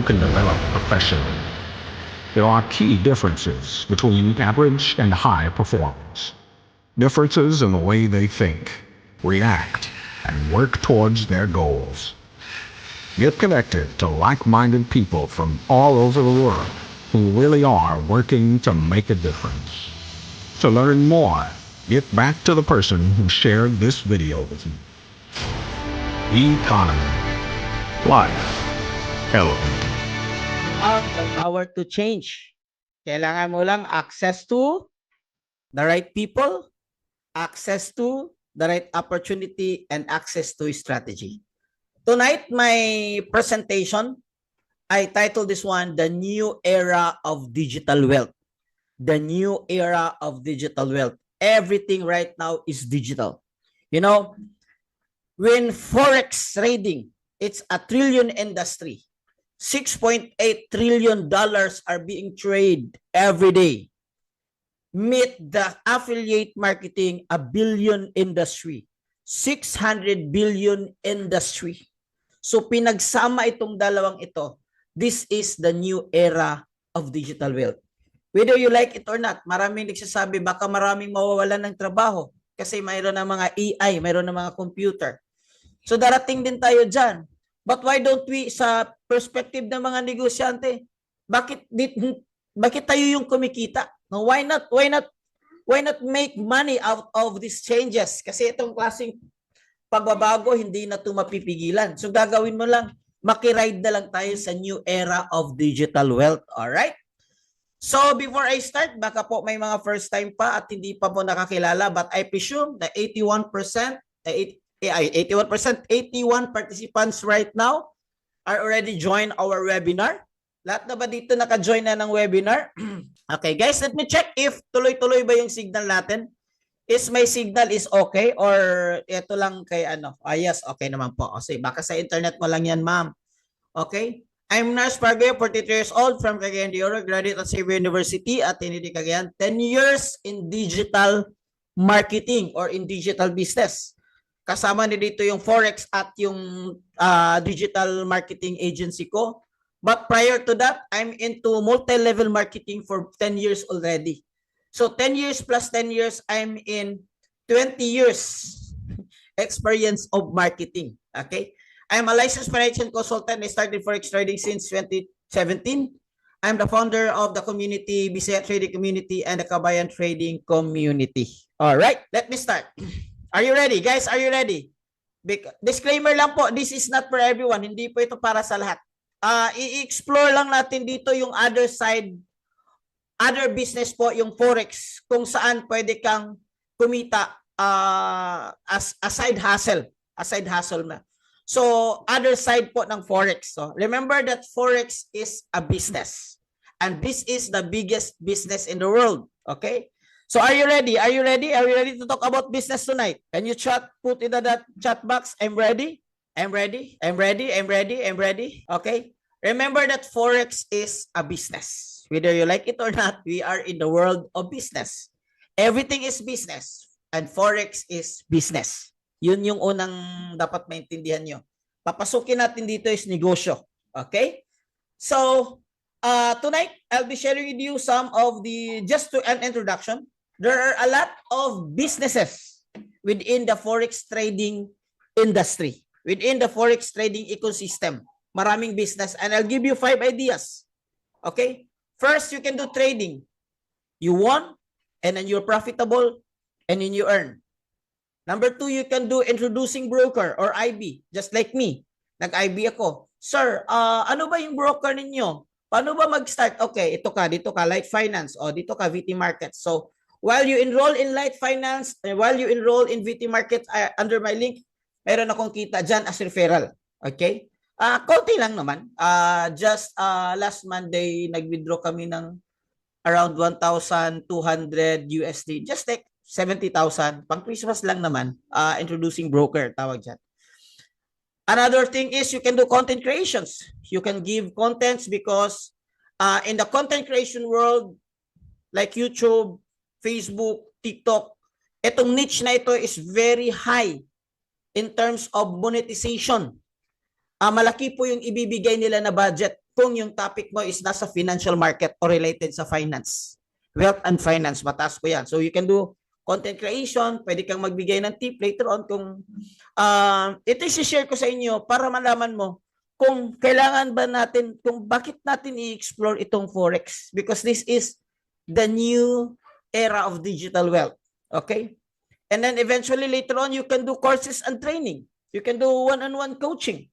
you can develop professionally. There are key differences between average and high performers. Differences in the way they think, react, and work towards their goals. Get connected to like-minded people from all over the world who really are working to make a difference. To learn more, get back to the person who shared this video with you. Economy, life, health. Have the power to change. Kailangan mo lang access to the right people, access to the right opportunity, and access to strategy. Tonight, my presentation, I titled this one, The New Era of Digital Wealth. The new era of digital wealth. Everything right now is digital. You know, when Forex trading, it's a trillion industry. $6.8 trillion are being traded every day. Meet the affiliate marketing, a billion industry. 600 billion industry. So pinagsama itong dalawang ito, this is the new era of digital wealth. Whether you like it or not, maraming nagsasabi baka maraming mawawalan ng trabaho kasi mayroon ng mga AI, mayroon ng mga computer. So darating din tayo dyan. But why don't we, sa perspective ng mga negosyante, bakit tayo yung kumikita? No, why not make money out of these changes? Kasi itong klaseng pagbabago, hindi na ito mapipigilan. So gagawin mo lang, makiride na lang tayo sa new era of digital wealth. Alright? So before I start, baka po may mga first time pa at hindi pa po nakakilala, but I presume that 81%, 81 participants right now are already joined our webinar. Lahat na ba dito naka-join na ng webinar? Okay guys, let me check if tuloy-tuloy ba yung signal natin. Is my signal is okay or ito lang kay ano? Yes, okay naman po. Kasi baka sa internet mo lang yan, ma'am. Okay? I'm Nars Pargo, 43 years old from Cagayan de Oro, graduate at Xavier University at Trinity Cagayan. 10 years in digital marketing or in digital business. Kasama ni dito yung Forex at yung digital marketing agency ko. But prior to that, I'm into multi-level marketing for 10 years already. So 10 years plus 10 years, I'm in 20 years experience of marketing. Okay? I'm a licensed financial consultant. I started Forex trading since 2017. I'm the founder of the community, Bisaya Trading Community and the Kabayan Trading Community. All right, let me start. Are you ready? Guys, are you ready? Disclaimer lang po, this is not for everyone. Hindi po ito para sa lahat. I-explore lang natin dito yung other side, other business po, yung Forex, kung saan pwede kang kumita as a side hustle. A side hustle na. So, other side po ng Forex. So, remember that Forex is a business. And this is the biggest business in the world. Okay? So, are you ready? Are you ready? Are you ready to talk about business tonight? Can you put in the chat box, I'm ready? I'm ready. I'm ready. I'm ready. I'm ready. Okay? Remember that Forex is a business. Whether you like it or not, we are in the world of business. Everything is business. And Forex is business. Yun yung unang dapat maintindihan nyo. Papasukin natin dito is negosyo. Okay? So, tonight, I'll be sharing with you some of the, just to an introduction, there are a lot of businesses within the Forex trading industry, within the Forex trading ecosystem. Maraming business. And I'll give you 5 ideas. Okay? First, you can do trading. You won, and then you're profitable, and then you earn. Number 2, you can do introducing broker or IB, just like me. Nag-IB ako. Sir, ano ba yung broker ninyo? Paano ba mag-start? Okay, ito ka, dito ka, Light Finance, o dito ka, VT Markets. So, while you enroll in Light Finance, while you enroll in VT Markets under my link, meron akong kita dyan as referral. Okay? Konti lang naman. Just last Monday, nag-withdraw kami ng around 1,200 USD. Just like 70,000. Pang Christmas lang naman. Introducing broker, tawag dyan. Another thing is you can do content creations. You can give contents because in the content creation world, like YouTube, Facebook, TikTok, itong niche na ito is very high in terms of monetization. Malaki po yung ibibigay nila na budget kung yung topic mo is nasa financial market or related sa finance. Wealth and finance, mataas ko yan. So you can do content creation, pwede kang magbigay ng tip later on kung ito i-share ko sa inyo para malaman mo kung kailangan ba natin, kung bakit natin i-explore itong Forex, because this is the new era of digital wealth. Okay? And then eventually later on, you can do courses and training. You can do one-on-one coaching.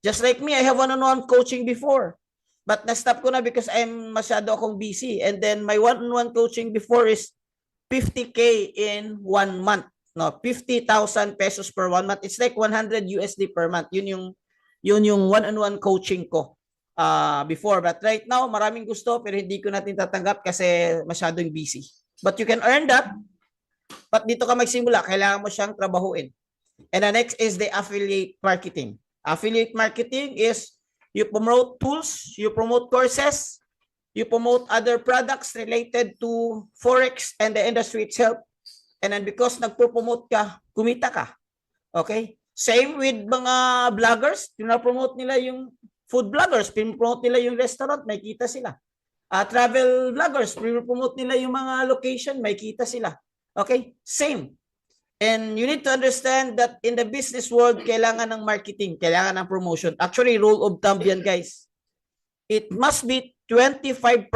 Just like me, I have one-on-one coaching before. But na-stop ko na because I'm masyado akong busy. And then my one-on-one coaching before is 50K in 1 month. No, 50,000 pesos per 1 month. It's like 100 USD per month. Yun yung one-on-one coaching ko before. But right now, maraming gusto pero hindi ko natin tatanggap kasi masyadong busy. But you can earn that. But dito ka magsimula, kailangan mo siyang trabahuin. And the next is the affiliate marketing. Affiliate marketing is you promote tools, you promote courses, you promote other products related to Forex and the industry itself. And then because nagpo-promote ka, kumita ka. Okay? Same with mga vloggers, pinapromote nila yung food vloggers, pinapromote nila yung restaurant, may kita sila. Travel vloggers, pinapromote nila yung mga location, may kita sila. Okay? Same. And you need to understand that in the business world, kailangan ng marketing, kailangan ng promotion. Actually, rule of thumb yan, guys. It must be 25%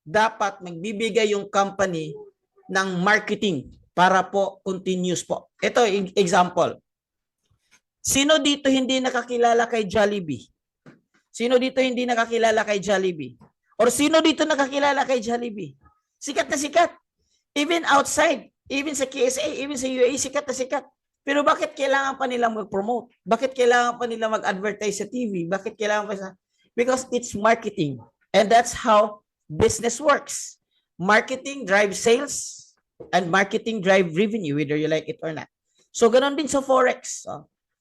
dapat magbibigay yung company ng marketing para po continuous po. Ito, example. Sino dito hindi nakakilala kay Jollibee? Sino dito hindi nakakilala kay Jollibee? Or sino dito nakakilala kay Jollibee? Sikat na sikat. Even outside. Even sa KSA, even sa UAE, sikat na sikat. Pero bakit kailangan pa nilang mag-promote? Bakit kailangan pa nilang mag-advertise sa TV? Bakit kailangan pa sa... Because it's marketing. And that's how business works. Marketing drives sales and marketing drive revenue, whether you like it or not. So, ganun din sa Forex.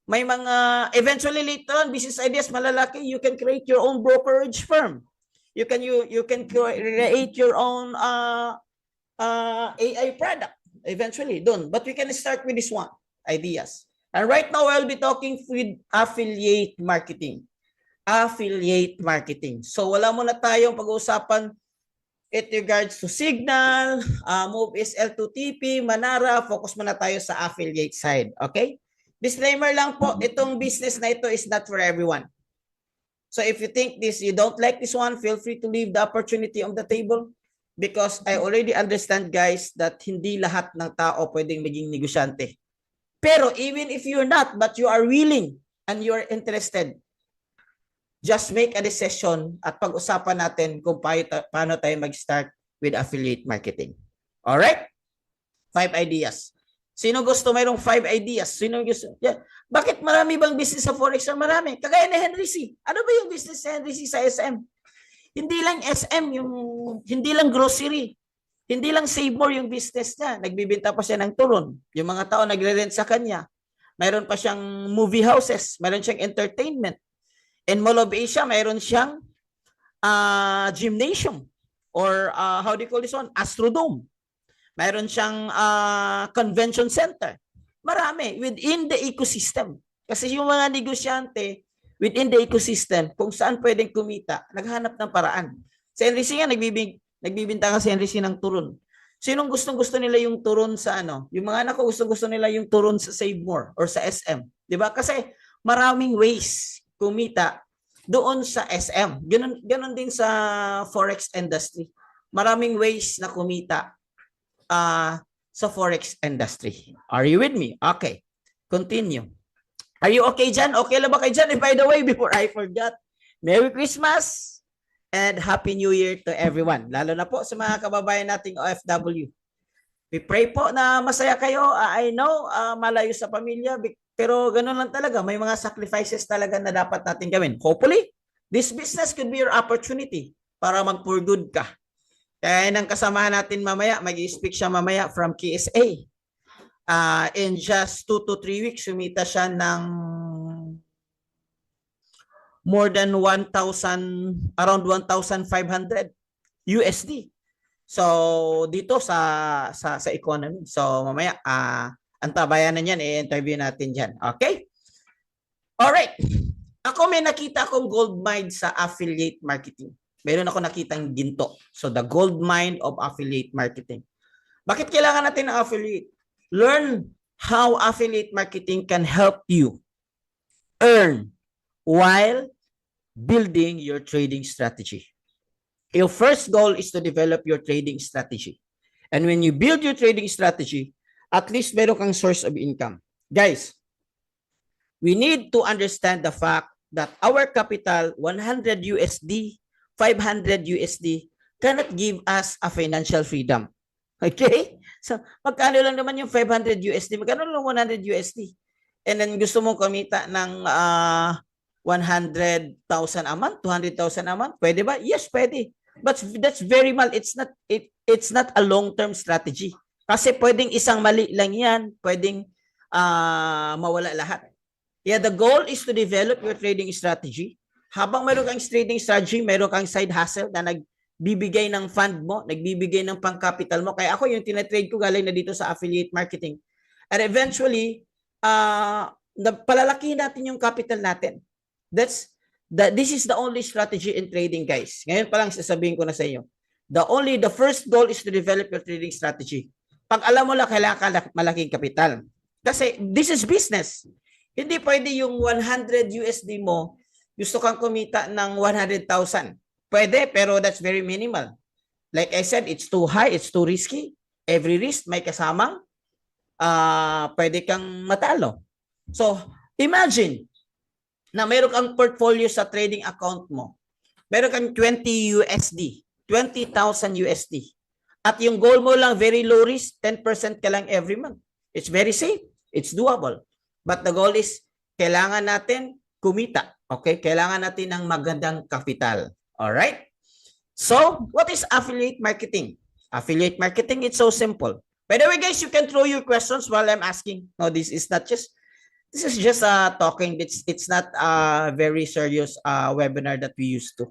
May mga, eventually later on, business ideas malalaki, you can create your own brokerage firm. You can create your own AI product. Eventually, done. But we can start with this one, ideas. And right now, I'll be talking with affiliate marketing. Affiliate marketing. So, wala muna tayong pag-uusapan it regards to Signal, Move SL2TP, Manara. Focus muna tayo sa affiliate side. Okay? Disclaimer lang po, itong business na ito is not for everyone. So, if you think this, you don't like this one, feel free to leave the opportunity on the table. Because I already understand, guys, that hindi lahat ng tao pwedeng maging negosyante. Pero even if you're not, but you are willing and you are interested, just make a decision at pag-usapan natin kung paano tayo mag-start with affiliate marketing. Alright? 5 ideas. Sino gusto mayroong 5 ideas? Sino gusto? Yeah. Bakit marami bang business sa Forex? Marami. Kagaya ni Henry C. Ano ba yung business ni Henry C sa SM? Hindi lang SM, hindi lang grocery, hindi lang Save More yung business niya. Nagbibenta pa siya ng turon. Yung mga tao nagre-rent sa kanya. Mayroon pa siyang movie houses. Mayroon siyang entertainment. In Mall of Asia, mayroon siyang gymnasium. Or how do you call this one? Astrodome. Mayroon siyang convention center. Marami. Within the ecosystem. Kasi yung mga negosyante, within the ecosystem, kung saan pwedeng kumita, naghanap ng paraan. Sa NRC nga, nagbibinta ka sa NRC ng turon. Sinong gustong-gusto nila yung turon sa ano? Yung mga anak ko gustong-gusto nila yung turon sa Save More or sa SM. Diba? Kasi maraming ways kumita doon sa SM. Ganun din sa Forex industry. Maraming ways na kumita sa Forex industry. Are you with me? Okay. Continue. Are you okay dyan? Okay lang ba kayo dyan? And by the way, before I forgot, Merry Christmas and Happy New Year to everyone. Lalo na po sa mga kababayan nating OFW. We pray po na masaya kayo. I know, malayo sa pamilya, pero ganun lang talaga. May mga sacrifices talaga na dapat natin gawin. Hopefully, this business could be your opportunity para mag-for good ka. Kaya nang kasamahan natin mamaya, mag-i-speak siya mamaya from KSA. In just 2 to 3 weeks, sumita siya ng more than 1,000, around 1,500 USD. So, dito sa economy. So, mamaya, antabayan na yan, i-interview natin dyan. Okay? Alright. Ako may nakita akong gold mine sa affiliate marketing. Meron ako nakitang ginto. So the gold mine of affiliate marketing. Bakit kailangan natin ng affiliate? Learn how affiliate marketing can help you earn while building your trading strategy. Your first goal is to develop your trading strategy. And when you build your trading strategy, at least meron kang source of income. Guys, we need to understand the fact that our capital, 100 USD, 500 USD, cannot give us a financial freedom. Okay? So, magkano lang naman yung 500 USD? Magkano lang 100 USD? And then gusto mong kumita ng 100,000 a month, 200,000 a month? Pwede ba? Yes, pwede. But that's very mal. It's not a long-term strategy. Kasi pwedeng isang mali lang yan, pwedeng mawala lahat. Yeah, the goal is to develop your trading strategy. Habang meron kang trading strategy, meron kang side hustle na nagbibigay ng fund mo, nagbibigay ng pang-capital mo. Kaya ako yung tinatrade ko galing na dito sa affiliate marketing. And eventually, palalakihin natin yung capital natin. This is the only strategy in trading, guys. Ngayon pa lang sasabihin ko na sa inyo. The first goal is to develop your trading strategy. Pag alam mo lang, kailangan ka malaking kapital. Kasi this is business. Hindi pwede yung 100 USD mo, gusto kang kumita ng 100,000. Pwede, pero that's very minimal. Like I said, it's too high, it's too risky. Every risk may kasamang pwede kang matalo. So, imagine na meron kang portfolio sa trading account mo. Meron kang 20 USD, 20,000 USD. At yung goal mo lang, very low risk, 10% ka lang every month. It's very safe. It's doable. But the goal is, kailangan natin kumita. Okay? Kailangan natin ng magandang kapital. Alright? So, what is affiliate marketing? Affiliate marketing, it's so simple. By the way, guys, you can throw your questions while I'm asking. No, this is just talking. It's not a very serious webinar that we used to.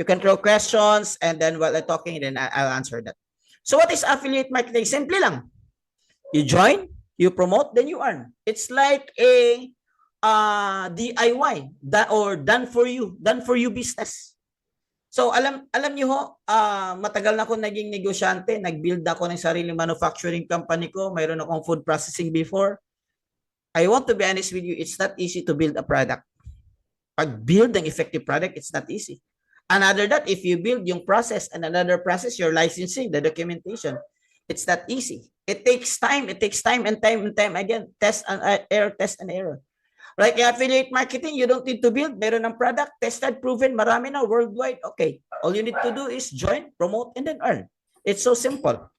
You can throw questions and then while I'm talking, then I'll answer that. So what is affiliate marketing? Simple lang. You join, you promote, then you earn. It's like a DIY or done for you business. So alam niyo ho, matagal na ako naging negosyante, nag-build ako ng sariling manufacturing company ko, mayroon akong food processing before. I want to be honest with you, it's not easy to build a product. Pag build an effective product, it's not easy. Another that, if you build yung process and another process, your licensing, the documentation, it's not easy. It takes time and time again. Test and error. Like affiliate marketing, you don't need to build. Meron ng product, tested, proven, marami na worldwide. Okay. All you need to do is join, promote, and then earn. It's so simple.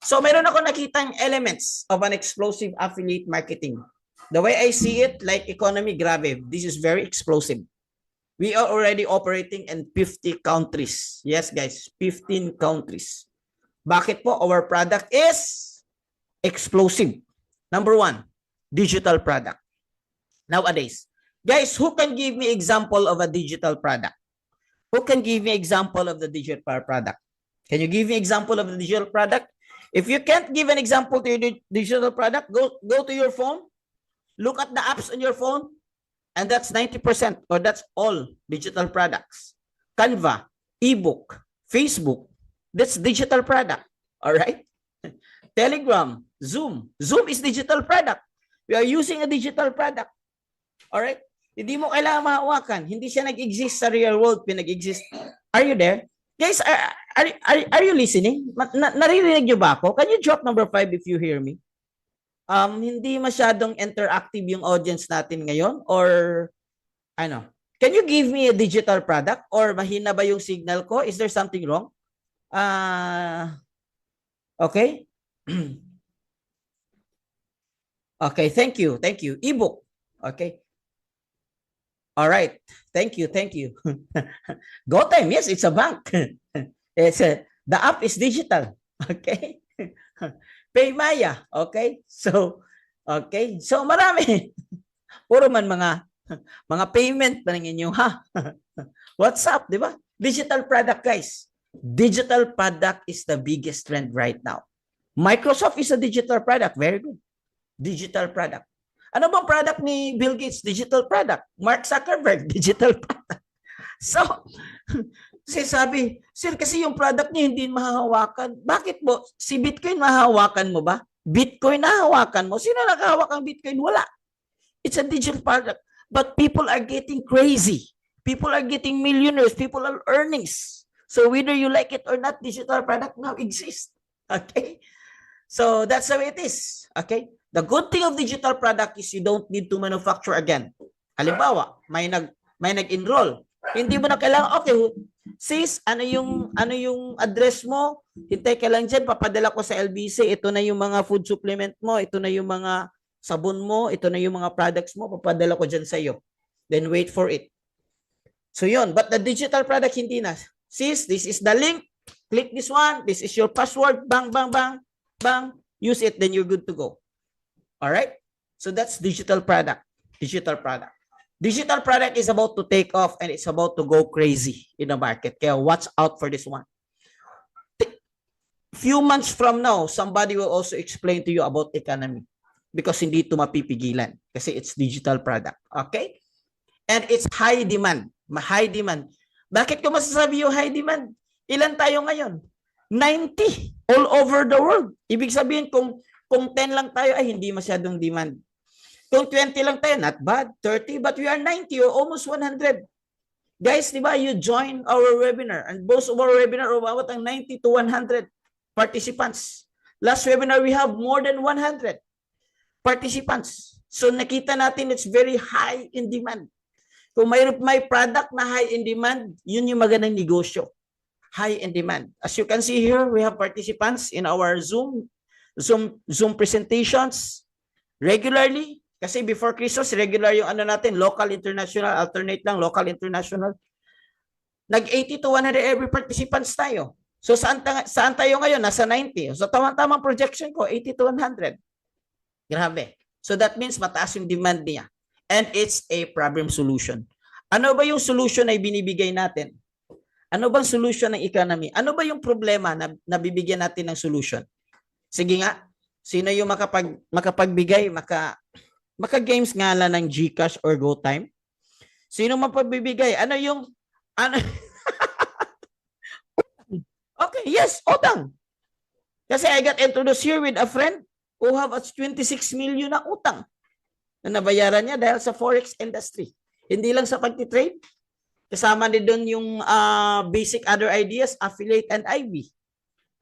So meron ako nakitang elements of an explosive affiliate marketing. The way I see it, like economy, grabe. This is very explosive. We are already operating in 50 countries. Yes, guys, 15 countries. Bakit po? Our product is explosive. Number one, digital product. Nowadays, guys, who can give me example of a digital product? Who can give me example of the digital product? Can you give me example of the digital product? If you can't give an example to your digital product, go to your phone, look at the apps on your phone, and that's 90% or that's all digital products. Canva, ebook, Facebook, that's digital product. All right? Telegram, Zoom. Zoom is digital product. We are using a digital product. All right? Hindi mo kailangan mahawakan. Hindi siya nag-exist sa real world. Pinag-exist. Are you there? Guys, are you listening? Naririnig niyo ba ako? Can you drop number 5 if you hear me? Hindi masyadong interactive yung audience natin ngayon or ano? Can you give me a digital product or mahina ba yung signal ko? Is there something wrong? Okay. Okay, thank you. Thank you. Ebook. Okay. All right. Thank you. Thank you. GoTime. Yes, it's a bank. The app is digital. Okay. Paymaya. Okay. So marami. Puro man mga payment pa ng inyo, ha? WhatsApp, di ba? Digital product, guys. Digital product is the biggest trend right now. Microsoft is a digital product. Very good. Digital product. Ano bang product ni Bill Gates? Digital product. Mark Zuckerberg, digital product. So, kasi sabi, sir, kasi yung product niya hindi mahahawakan. Bakit mo? Si Bitcoin mahahawakan mo ba? Bitcoin nahahawakan mo? Sino nakahawak ang Bitcoin? Wala. It's a digital product. But people are getting crazy. People are getting millionaires. People are earnings. So whether you like it or not, digital product now exists. Okay? So that's the way it is. Okay? The good thing of digital product is you don't need to manufacture again. Halimbawa, may nag-enroll. Hindi mo na kailangan, okay, sis, ano yung address mo? Hintay ka lang dyan, papadala ko sa LBC. Ito na yung mga food supplement mo, ito na yung mga sabon mo, ito na yung mga products mo, papadala ko dyan sa iyo. Then wait for it. So yun, but the digital product hindi na. Sis, this is the link. Click this one. This is your password. Bang, bang, bang, bang. Use it, then you're good to go. All right? So that's digital product. Digital product. Digital product is about to take off and it's about to go crazy in the market. Kaya watch out for this one. Few months from now, somebody will also explain to you about economy because hindi ito mapipigilan kasi it's digital product. Okay? And it's high demand. High demand. Bakit ko masasabi yung high demand? Ilan tayo ngayon? 90 all over the world. Ibig sabihin kung 10 lang tayo ay hindi masyadong demand. Kung 20 lang tayo, not bad. 30, but we are 90 or almost 100. Guys, di ba, you join our webinar and most of our webinar umabot ang 90 to 100 participants. Last webinar, we have more than 100 participants. So nakita natin it's very high in demand. Kung may product na high in demand, yun yung magandang negosyo. High in demand. As you can see here, we have participants in our Zoom presentations regularly. Kasi before Christmas, regular yung ano natin, local, international, alternate lang, local, international. Nag-80 to 100 every participants tayo. So saan tayo ngayon? Nasa 90. So tamang projection ko, 80 to 100. Grabe. So that means mataas yung demand niya. And it's a problem solution. Ano ba yung solution na binibigay natin? Ano bang solution ng economy? Ano ba yung problema na nabibigyan natin ng solution? Sige nga, sino yung makapagbigay, maka-games nga lang ng GCash or GoTime? Sino mapagbibigay? Ano? Okay, yes, utang. Kasi I got introduced here with a friend who have a 26 million na utang na nabayaran niya dahil sa forex industry. Hindi lang sa pagtitrade. Kasama din doon yung basic other ideas, affiliate and IB.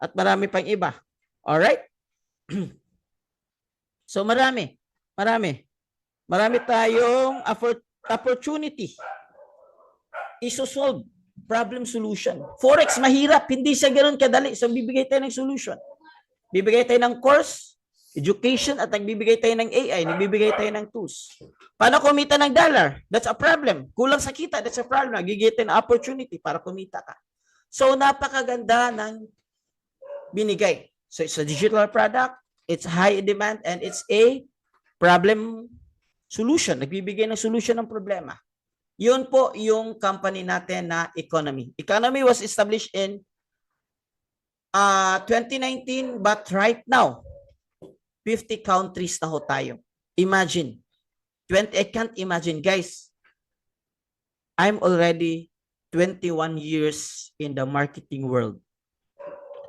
At marami pang iba. Alright? So marami tayong opportunity. Isosolve problem solution. Forex mahirap, hindi siya ganoon kadali. So bibigay tayo ng solution. Bibigay tayo ng course, education, at nagbibigay tayo ng AI, nagbibigay tayo ng tools. Paano kumita ng dollar? That's a problem. Kulang sa kita, that's a problem. Nagigit tayo ng opportunity para kumita ka. So napakaganda ng binigay. So it's a digital product, it's high demand, and it's a problem solution. Nagbibigay ng solution ng problema. Yun po yung company natin na Economy. Economy was established in 2019, but right now, 50 countries na ho tayo. Imagine. I can't imagine. Guys, I'm already 21 years in the marketing world.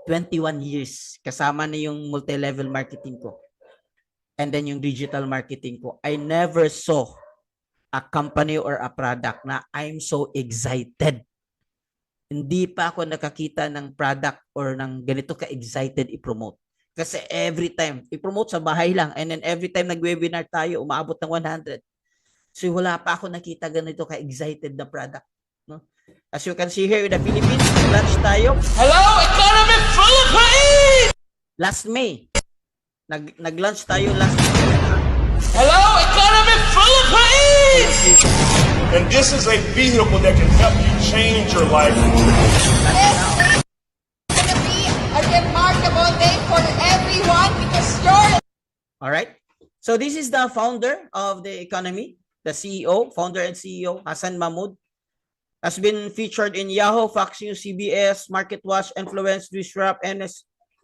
21 years. Kasama na yung multi-level marketing ko. And then yung digital marketing ko. I never saw a company or a product na I'm so excited. Hindi pa ako nakakita ng product or ng ganito ka-excited i-promote. Kasi every time, i-promote sa bahay lang. And then every time nag-webinar tayo, umaabot ng 100. So wala pa ako nakita ganito ka-excited na product. No? As you can see here in the Philippines, launch tayo. Hello, Economy Philippines! Last May. Nag-launch tayo last May. Hello, Economy Philippines! And this is a vehicle that can help you change your life. It's gonna be a remarkable day for everyone because you're. All right. So this is the founder of the Economy, the CEO, founder and CEO, Hassan Mahmoud. Has been featured in Yahoo, Fox News, CBS, MarketWatch, Influence, Disrupt, and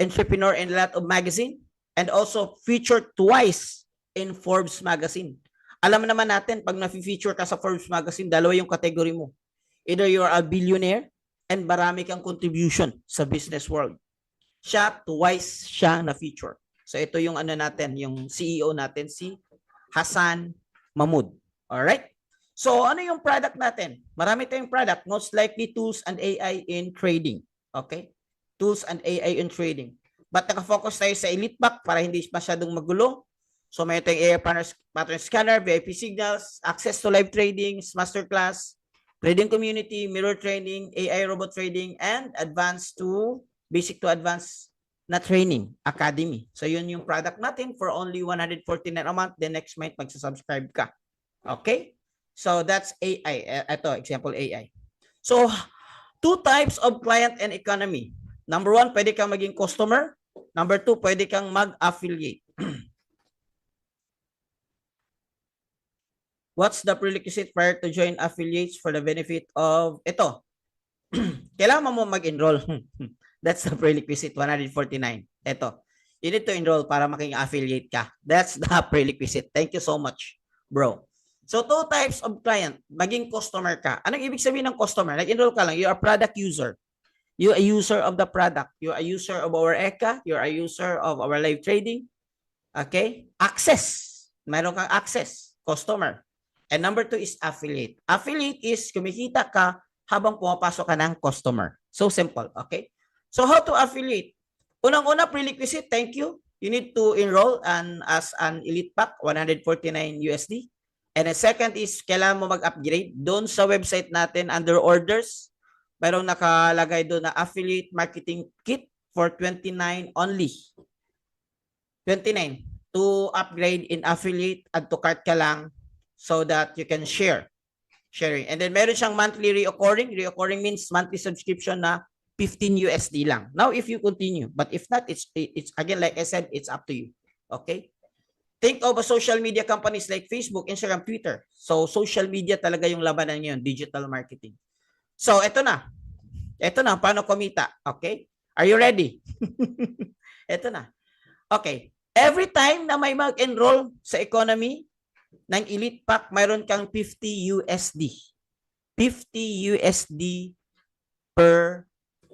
Entrepreneur in a lot of magazine. And also featured twice in Forbes magazine. Alam naman natin, pag na-feature ka sa Forbes magazine, dalawa yung category mo. Either you're a billionaire and marami kang contribution sa business world. Siya, twice siya na-feature. So ito yung ano natin, yung CEO natin, si Hassan Mahmoud. Alright? So ano yung product natin? Marami tayong product, most likely tools and AI in trading. Okay? Tools and AI in trading. But naka-focus tayo sa EliteBack para hindi masyadong magulo. So may tayong AI pattern scanner, VIP signals, access to live trading, masterclass, trading community, mirror trading, AI robot trading, and advanced to basic to advanced na training academy. So yun yung product natin for only 149 a month. The next month magsasubscribe ka. Okay? So that's AI. Ito, example AI. So two types of client and economy. Number one, pwede kang maging customer. Number two, pwede kang mag-affiliate. What's the prerequisite prior to join affiliates for the benefit of ito? Kailangan mo mag-enroll. That's the prerequisite, 149. Ito. You need to enroll para maging affiliate ka. That's the prerequisite. Thank you so much, bro. So, two types of client. Maging customer ka. Anong ibig sabihin ng customer? Nag-enroll ka lang. You're a product user. You're a user of the product. You're a user of our ECA. You're a user of our live trading. Okay? Access. Meron kang access. Customer. And number two is affiliate. Affiliate is kumikita ka habang pumapasok ka ng customer. So simple, okay? So how to affiliate? Unang-una, prerequisite, thank you. You need to enroll as an EliteBack, 149 USD. And the second is, kailangan mo mag-upgrade. Doon sa website natin, under orders, mayroong nakalagay doon na affiliate marketing kit for 29 only. 29. To upgrade in affiliate, add to cart ka lang, so that you can sharing. And then meron siyang monthly reoccurring. Reoccurring means monthly subscription na 15 USD lang. Now, if you continue, but if not, it's again, like I said, it's up to you. Okay? Think of a social media companies like Facebook, Instagram, Twitter. So, social media talaga yung labanan ngayon, digital marketing. So, eto na. Eto na, paano kumita? Okay? Are you ready? Eto na. Okay. Every time na may mag-enroll sa economy, ng EliteBack, mayroon kang 50 USD. 50 USD per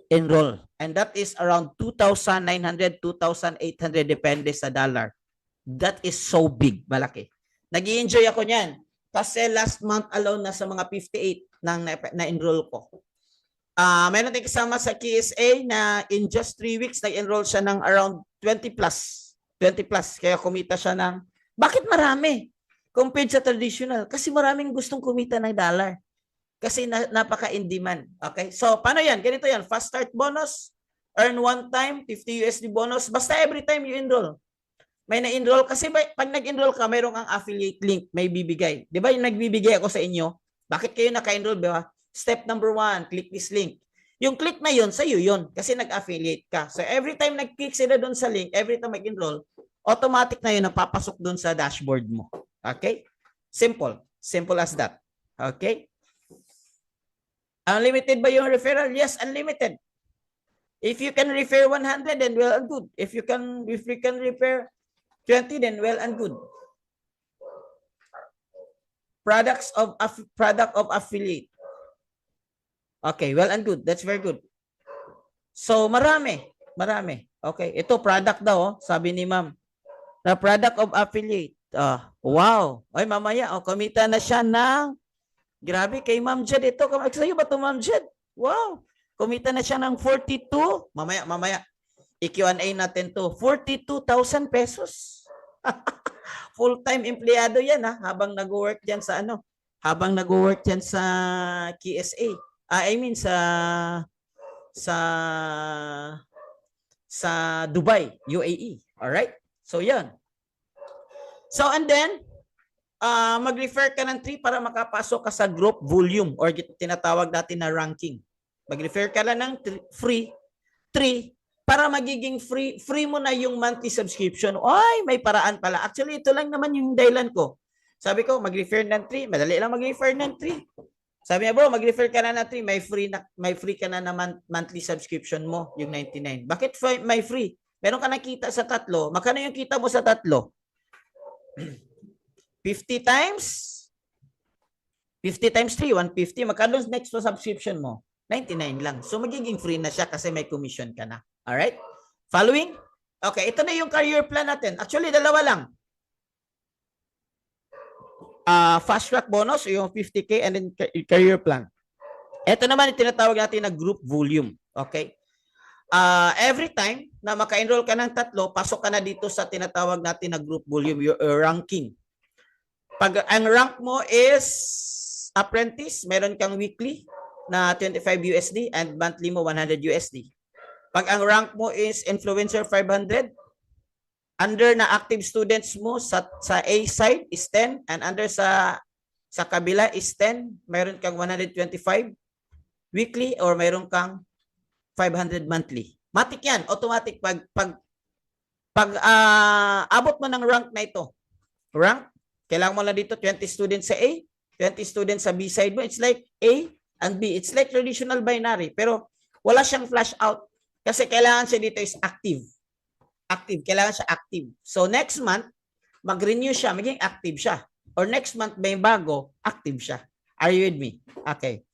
enroll. And that is around 2,900, 2,800 depende sa dollar. That is so big, malaki. Nag-i-enjoy ako niyan. Kasi last month alone na sa mga 58 nang na-enroll ko. Mayroon tayong kasama sa KSA na in just 3 weeks nag-enroll siya ng around 20 plus. 20 plus. Kaya kumita siya ng, bakit marami? Compared sa traditional. Kasi maraming gustong kumita ng dollar. Kasi napaka-in demand. Okay? So, paano yan? Ganito yan. Fast start bonus, earn one time, 50 USD bonus. Basta every time you enroll. May na-enroll. Kasi pag nag-enroll ka, mayroon kang affiliate link. May bibigay. Di ba yung nagbibigay ako sa inyo? Bakit kayo naka-enroll? Di ba? Step number 1, click this link. Yung click na yun, sa'yo yun. Kasi nag-affiliate ka. So, every time nag-click sila doon sa link, every time mag-enroll, automatic na yun, napapasok doon sa dashboard mo. Okay? Simple. Simple as that. Okay? Unlimited ba yung referral? Yes, unlimited. If you can refer 100, then well and good. If you can refer 20, then well and good. Product of affiliate. Okay, well and good. That's very good. So, marami. Okay, ito product daw, oh, sabi ni ma'am. The product of affiliate. Wow. Ay, mamaya, kumita na siya ng, grabe, kay Ma'am Jed ito. Sa'yo ba ito, Ma'am Jed? Wow. Kumita na siya ng 42. Mamaya. I-Q&A natin to. 42,000 pesos. Full-time empleyado yan, ha? Habang nag-work yan sa ano? Habang nag-work yan sa KSA. I mean, sa Dubai, UAE. Alright? So, yan. So, and then, mag-refer ka ng 3 para makapasok ka sa group volume or tinatawag natin na ranking. Mag-refer ka lang ng 3 para magiging free mo na yung monthly subscription. Ay, may paraan pala. Actually, ito lang naman yung dahilan ko. Sabi ko, mag-refer ng 3. Madali lang mag-refer ng 3. Sabi niya, bro, mag-refer ka na ng 3. May free ka na monthly subscription mo, yung 99. Bakit may free? Meron ka nakita sa 3. Magkano yung kita mo sa 3? 50 times 3, 150. Magkano next to subscription mo? 99 lang. So magiging free na siya kasi may commission ka na. Alright? Following? Okay, ito na yung career plan natin. Actually, dalawa lang. Fast track bonus, yung 50K, and then career plan. Ito naman yung tinatawag natin na group volume. Okay? Every time na maka-enroll ka ng 3, pasok ka na dito sa tinatawag natin na group volume, your ranking. Pag ang rank mo is apprentice, meron kang weekly na 25 USD and monthly mo 100 USD. Pag ang rank mo is influencer 500, under na active students mo sa A side is 10 and under sa kabila is 10, meron kang 125 weekly or meron kang 500 monthly. Matik yan, automatic pag abot mo ng rank na ito. Rank, kailangan mo lang dito 20 students sa A, 20 students sa B side mo. It's like A and B. It's like traditional binary pero wala siyang flash out kasi kailangan siya dito is active. Active, kailangan siya active. So next month, mag-renew siya, maging active siya. Or next month may bago, active siya. Are you with me? Okay.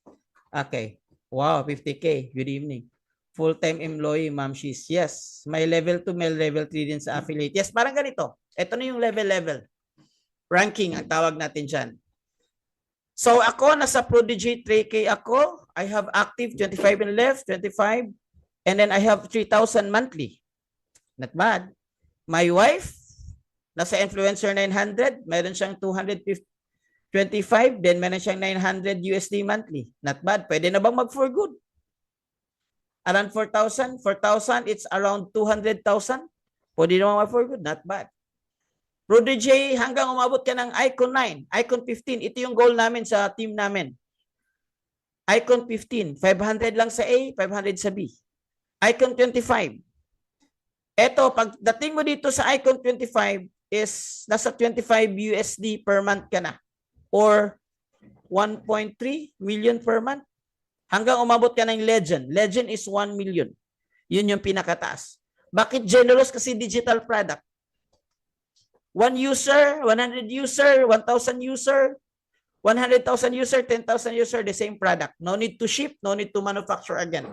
Okay. Wow, 50K. Good evening. Full-time employee, ma'am, she's. Yes. May level 2, may level 3 din sa affiliate. Yes, parang ganito. Ito na yung level. Ranking ang tawag natin dyan. So ako, nasa Prodigy 3K ako. I have active 25 and left, 25. And then I have 3,000 monthly. Not bad. My wife, nasa influencer 900. Meron siyang 225. Then meron siyang 900 USD monthly. Not bad. Pwede na bang mag-for good? Around 4,000. 4,000, it's around 200,000. Pwede naman mag-for good. Not bad. Prodigy, hanggang umabot ka ng Icon 9, Icon 15. Ito yung goal namin sa team namin. Icon 15. 500 lang sa A, 500 sa B. Icon 25. Eto, pagdating mo dito sa Icon 25 is nasa 25 USD per month ka na. Or 1.3 million per month. Hanggang umabot ka ng Legend. Legend is 1 million. Yun yung pinakataas. Bakit generous? Kasi digital product. 1 user, 100 user, 1,000 user, 100,000 user, 10,000 user, the same product. No need to ship, no need to manufacture again.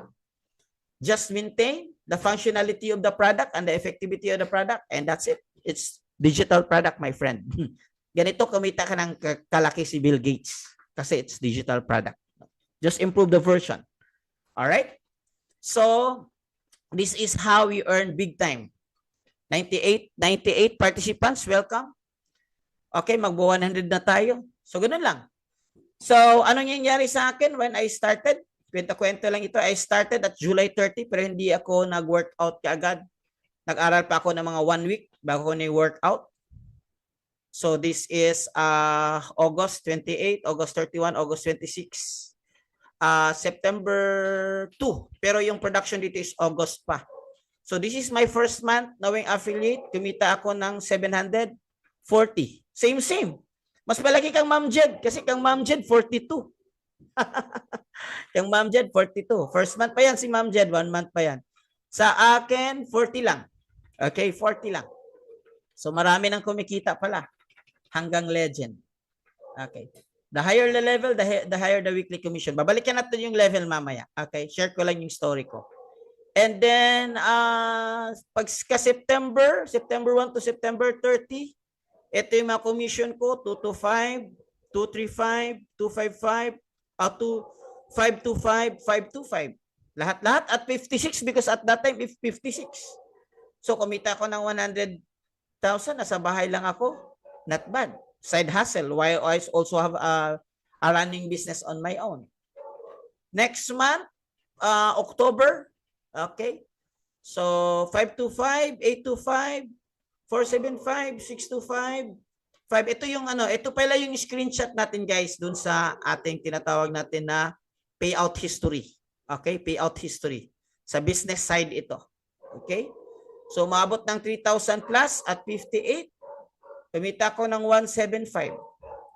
Just maintain the functionality of the product and the effectivity of the product, and that's it. It's digital product, my friend. Ganito kumita ka ng kalaki si Bill Gates kasi it's digital product. Just improve the version. All right? So, this is how we earn big time. 98 participants, welcome. Okay, magbo 100 na tayo. So, ganun lang. So, anong nangyari sa akin when I started? Kwento-kwento lang ito. I started at July 30 pero hindi ako nag-workout kaagad. Nag-aral pa ako ng mga 1 week bago ko na-workout. So, this is August 28, August 31, August 26, September 2. Pero yung production dito is August pa. So, this is my first month knowing affiliate. Kumita ako ng 740. Same. Mas malaki kang Ma'am Jed kasi kang Ma'am Jed 42. Yung Ma'am Jed 42. First month pa yan si Ma'am Jed, 1 month pa yan. Sa akin 40 lang. Okay, 40 lang. So marami nang kumikita pala hanggang Legend. Okay. The higher the level, the higher the weekly commission. Babalikan natin yung level mamaya. Okay, share ko lang yung story ko. And then pag September 1 to September 30, ito yung mga commission ko, 225, 235, 255, to 525, 525. Lahat-lahat at 56 because at that time, 56. So, kumita ako ng 100,000. Nasa bahay lang ako. Not bad. Side hustle. While I also have a running business on my own. Next month, October. Okay. So, 525, 825, 475, 625, 5. Ito yung ito pala yung screenshot natin guys dun sa ating tinatawag natin na payout history. Okay, payout history. Sa business side ito. Okay? So maabot ng 3,000 plus at 58. Kumita ko ng 175.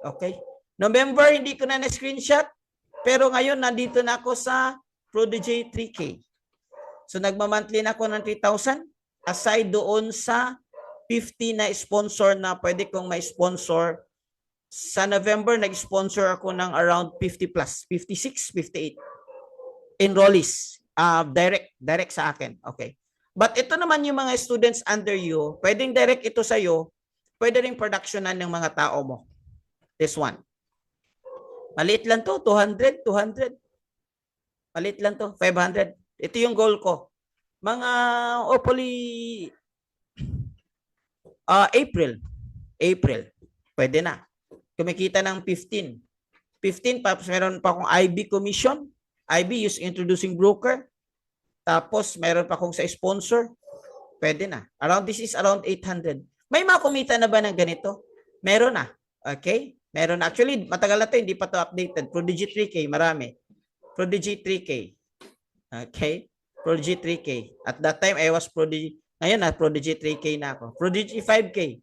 Okay? November hindi ko na na-screenshot pero ngayon nandito na ako sa Prodigy 3K. So nagma-monthly na ako ng 3,000 aside doon sa 50 na sponsor na pwede kong ma-sponsor. Sa November, nag-sponsor ako ng around 50 plus, 56, 58 enrollees. Direct sa akin. Okay. But ito naman yung mga students under you, pwedeng direct ito sa'yo, pwede rin productionan ng mga tao mo. This one. Maliit lang to, 200. Maliit lang to, 500. Ito yung goal ko. Mga hopefully April, pwede na. Kumikita ng 15. 15, tapos meron pa akong IB commission. IB, use introducing broker. Tapos meron pa akong sa sponsor. Pwede na. This is around 800. May mga kumita na ba ng ganito? Meron na. Okay? Meron na. Actually, matagal na to, hindi pa to updated. Prodigy 3K, marami. Prodigy 3K. Okay? Prodigy 3K. At that time, I was Prodigy. Ngayon na, Prodigy 3K na ako. Prodigy 5K.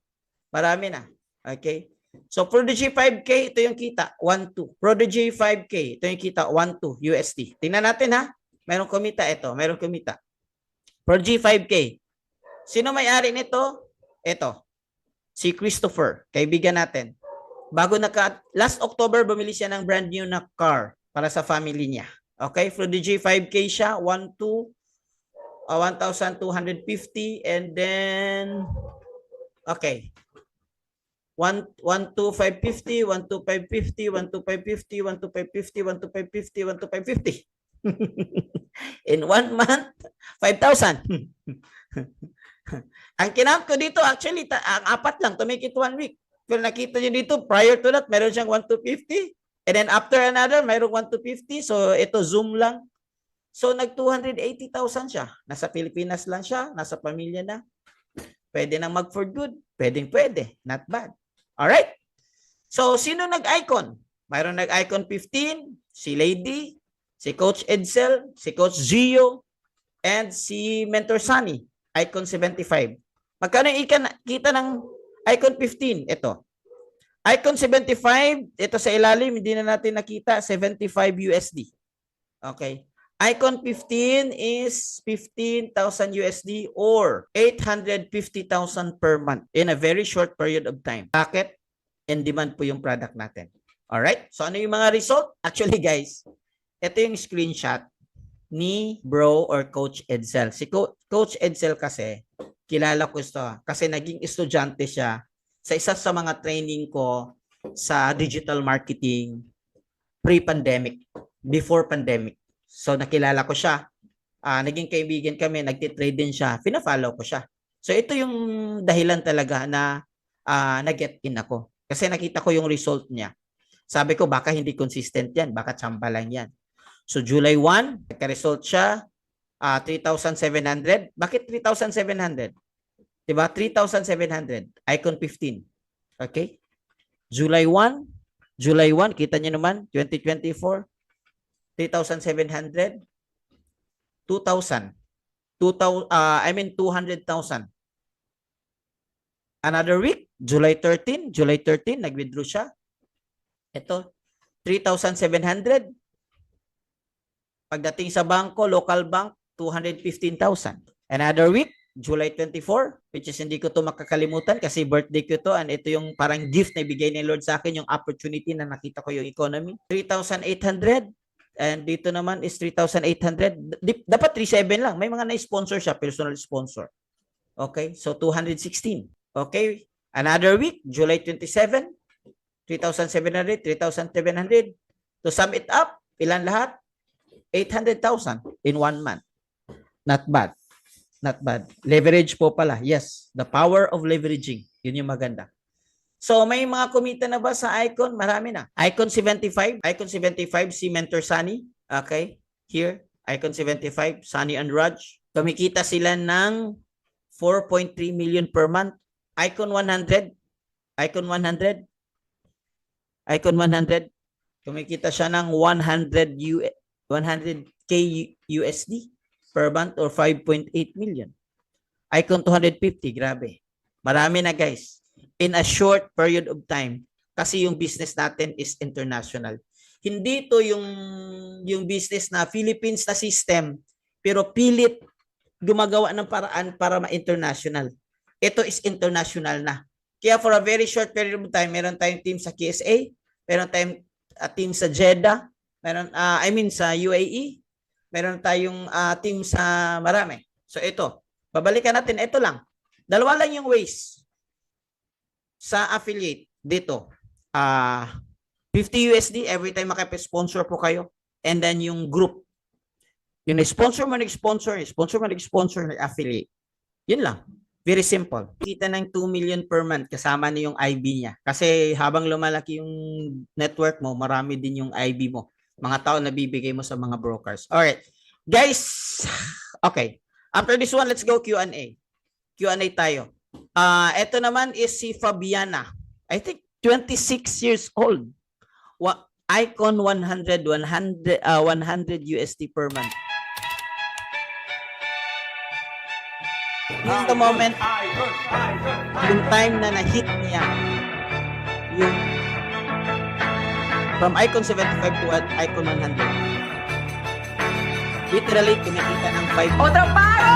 Marami na. Okay? So, Prodigy 5K, ito yung kita. 1-2. Prodigy 5K, ito yung kita. 1-2 USD. Tingnan natin ha. Merong kumita ito. Merong kumita. Prodigy 5K. Sino may-ari nito? Ito. Si Christopher. Kaibigan natin. Last October, bumili siya ng brand new na car para sa family niya. Okay? Prodigy 5K siya. 1-2. 1,250. And then, okay. 1,2,550, 1,2,550, 1,2,550, 1,2,550, 1,2,550, 1,2,550. In 1 month, 5,000. Ang kinount ko dito, actually, ang apat lang to make it 1 week. Pero nakita nyo dito, prior to that, meron siyang 1,250. And then after another, mayroong 1,250. So, ito, Zoom lang. So, nag-280,000 siya. Nasa Pilipinas lang siya. Nasa pamilya na. Pwede nang mag for good. Pwede. Not bad. Alright? So, sino nag-icon? Mayroon nag-icon 15, si Lady, si Coach Edsel, si Coach Gio, and si Mentor Sunny, icon 75. Magkano yung kita ng icon 15? Ito. Icon 75, ito sa ilalim, hindi na natin nakita, 75 USD. Okay. Icon 15 is 15,000 USD or 850,000 per month in a very short period of time. Bakit? In demand po yung product natin. Alright? So ano yung mga result? Actually guys, ito yung screenshot ni bro or Coach Edsel. Si Coach Edsel kasi, kilala ko ito kasi naging estudyante siya sa isa sa mga training ko sa digital marketing pre-pandemic, before pandemic. So nakilala ko siya. Naging kaibigan kami, nagtitrade din siya. Pina-follow ko siya. So ito yung dahilan talaga na nag-get in ako. Kasi nakita ko yung result niya. Sabi ko baka hindi consistent yan, baka tsamba lang yan. So July 1, nagka-result siya 3,700. Bakit 3,700? Diba? 3,700. Icon 15. Okay? July 1, kita niyo naman, 2024. 3,700, 2,000. 200,000. Another week, July 13, nag-withdraw siya. Ito, 3,700. Pagdating sa bangko, local bank, 215,000. Another week, July 24, which is hindi ko to makakalimutan kasi birthday ko to and ito yung parang gift na ibigay ni Lord sa akin, yung opportunity na nakita ko yung economy. 3,800. And dito naman is 3,800. Dapat 3,700 lang. May mga na-sponsor siya, personal sponsor. Okay? So, 216. Okay? Another week, July 27, 3,700, 3,700. To sum it up, ilan lahat? 800,000 in 1 month. Not bad. Not bad. Leverage po pala. Yes. The power of leveraging. Yun yung maganda. So, may mga kumita na ba sa Icon? Marami na. Icon 75. Icon 75, si Mentor Sunny. Okay. Here, Icon 75, Sunny and Raj. Kumikita sila ng 4.3 million per month. Icon 100. Icon 100. Icon 100. Kumikita siya ng 100K USD per month or 5.8 million. Icon 250. Grabe. Marami na guys. In a short period of time kasi yung business natin is international. Hindi to yung business na Philippines na system pero pilit gumagawa ng paraan para ma-international. Ito is international na. Kaya for a very short period of time, meron tayong team sa KSA, meron tayong team sa Jeddah, sa UAE, meron tayong team sa marami. So ito, babalikan natin, ito lang. Dalawa lang yung ways sa affiliate dito. 50 USD every time makipag-sponsor po kayo. And then yung group. Yung sponsor mo, nag-sponsor, nag-affiliate. Yun lang. Very simple. Kita ng 2 million per month kasama na yung IB niya. Kasi habang lumalaki yung network mo, marami din yung IB mo. Mga tao na bibigay mo sa mga brokers. Alright. Guys, okay. After this one, let's go Q&A. Q&A tayo. Ito naman is si Fabiana. I think 26 years old. Icon 100 USD per month. In the moment, yung time na na-hit niya, yung from Icon 75 to Icon 100. Literally, kinikita ng 5. Otro paro!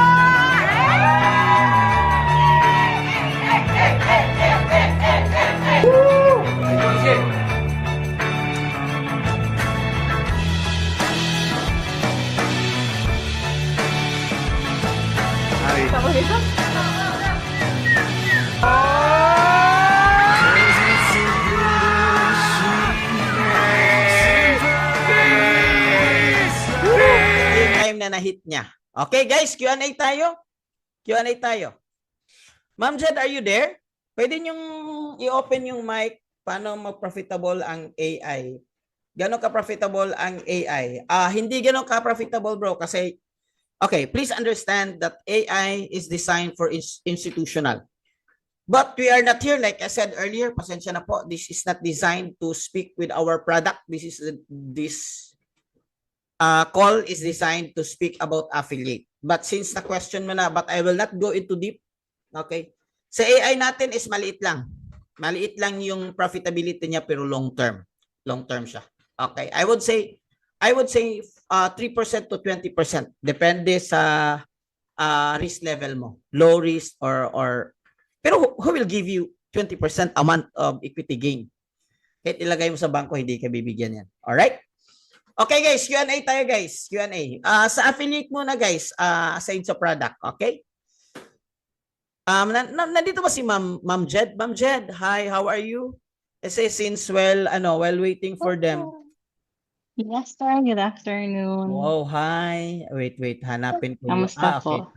Yung time na na-hit niya. Okay guys, Q&A tayo. Q&A tayo. Ma'am Jed, are you there? Pwede niyong i-open yung mic. Paano mag-profitable ang AI? Ganon ka-profitable ang AI? Hindi ganon ka-profitable bro kasi okay, please understand that AI is designed for institutional. But we are not here, like I said earlier, pasensya na po, this is not designed to speak with our product. This call is designed to speak about affiliate. But since the question mo na, but I will not go into deep, okay? Sa AI natin is maliit lang. Maliit lang yung profitability niya pero long term. Long term siya. Okay, I would say 3% to 20%. Depende sa risk level mo. Low risk or pero who will give you 20% a month of equity gain? Kahit ilagay mo sa bangko, hindi ka bibigyan yan. Alright? Okay guys, Q&A tayo guys. Q&A. Sa affiliate muna guys, aside sa product. Okay? Nandito ba si Ma'am Jed? Ma'am Jed, hi, how are you? Kasi since while waiting for them. Yes, sir. Good afternoon. Wow, hi. Wait, hanapin ko yung Kamusta okay. po?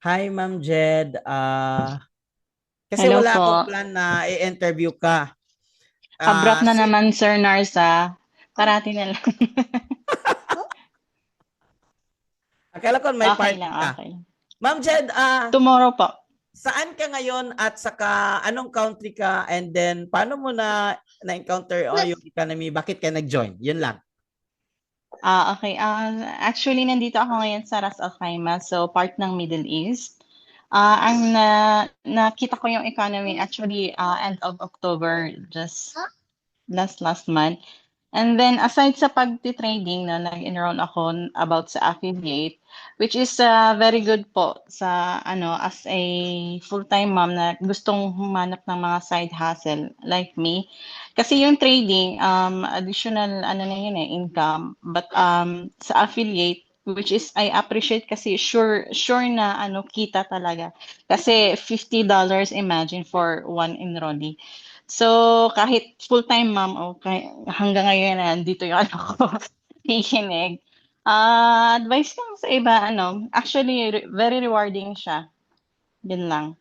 Hi, Ma'am Jed. Kasi Hello wala po. akong plan na i-interview ka. Abrupt na naman, Sir Narsa. Parati na lang. Akala ko may Okay party lang, ka. okay. Ma'am Jed, Tomorrow po. saan ka ngayon at saka anong country ka and then paano mo na-encounter yung economy? Bakit ka nag-join? Yun lang. Okay. Actually, nandito ako ngayon sa Ras Al Khaimah, so part ng Middle East. Ang nakita ko yung economy actually end of October, just last month. And then aside sa pagti-trading na nag-enroll ako about sa affiliate, which is very good po sa as a full-time mom na gustong humanap ng mga side hustle like me. Kasi yung trading additional na yun income, but sa affiliate, which is I appreciate kasi sure na kita talaga. Kasi $50 imagine for one enrollee. So, kahit full-time mom, okay, hanggang ngayon nandito yung ko, nakikinig. Advice ko sa iba, actually, very rewarding siya. Yun lang.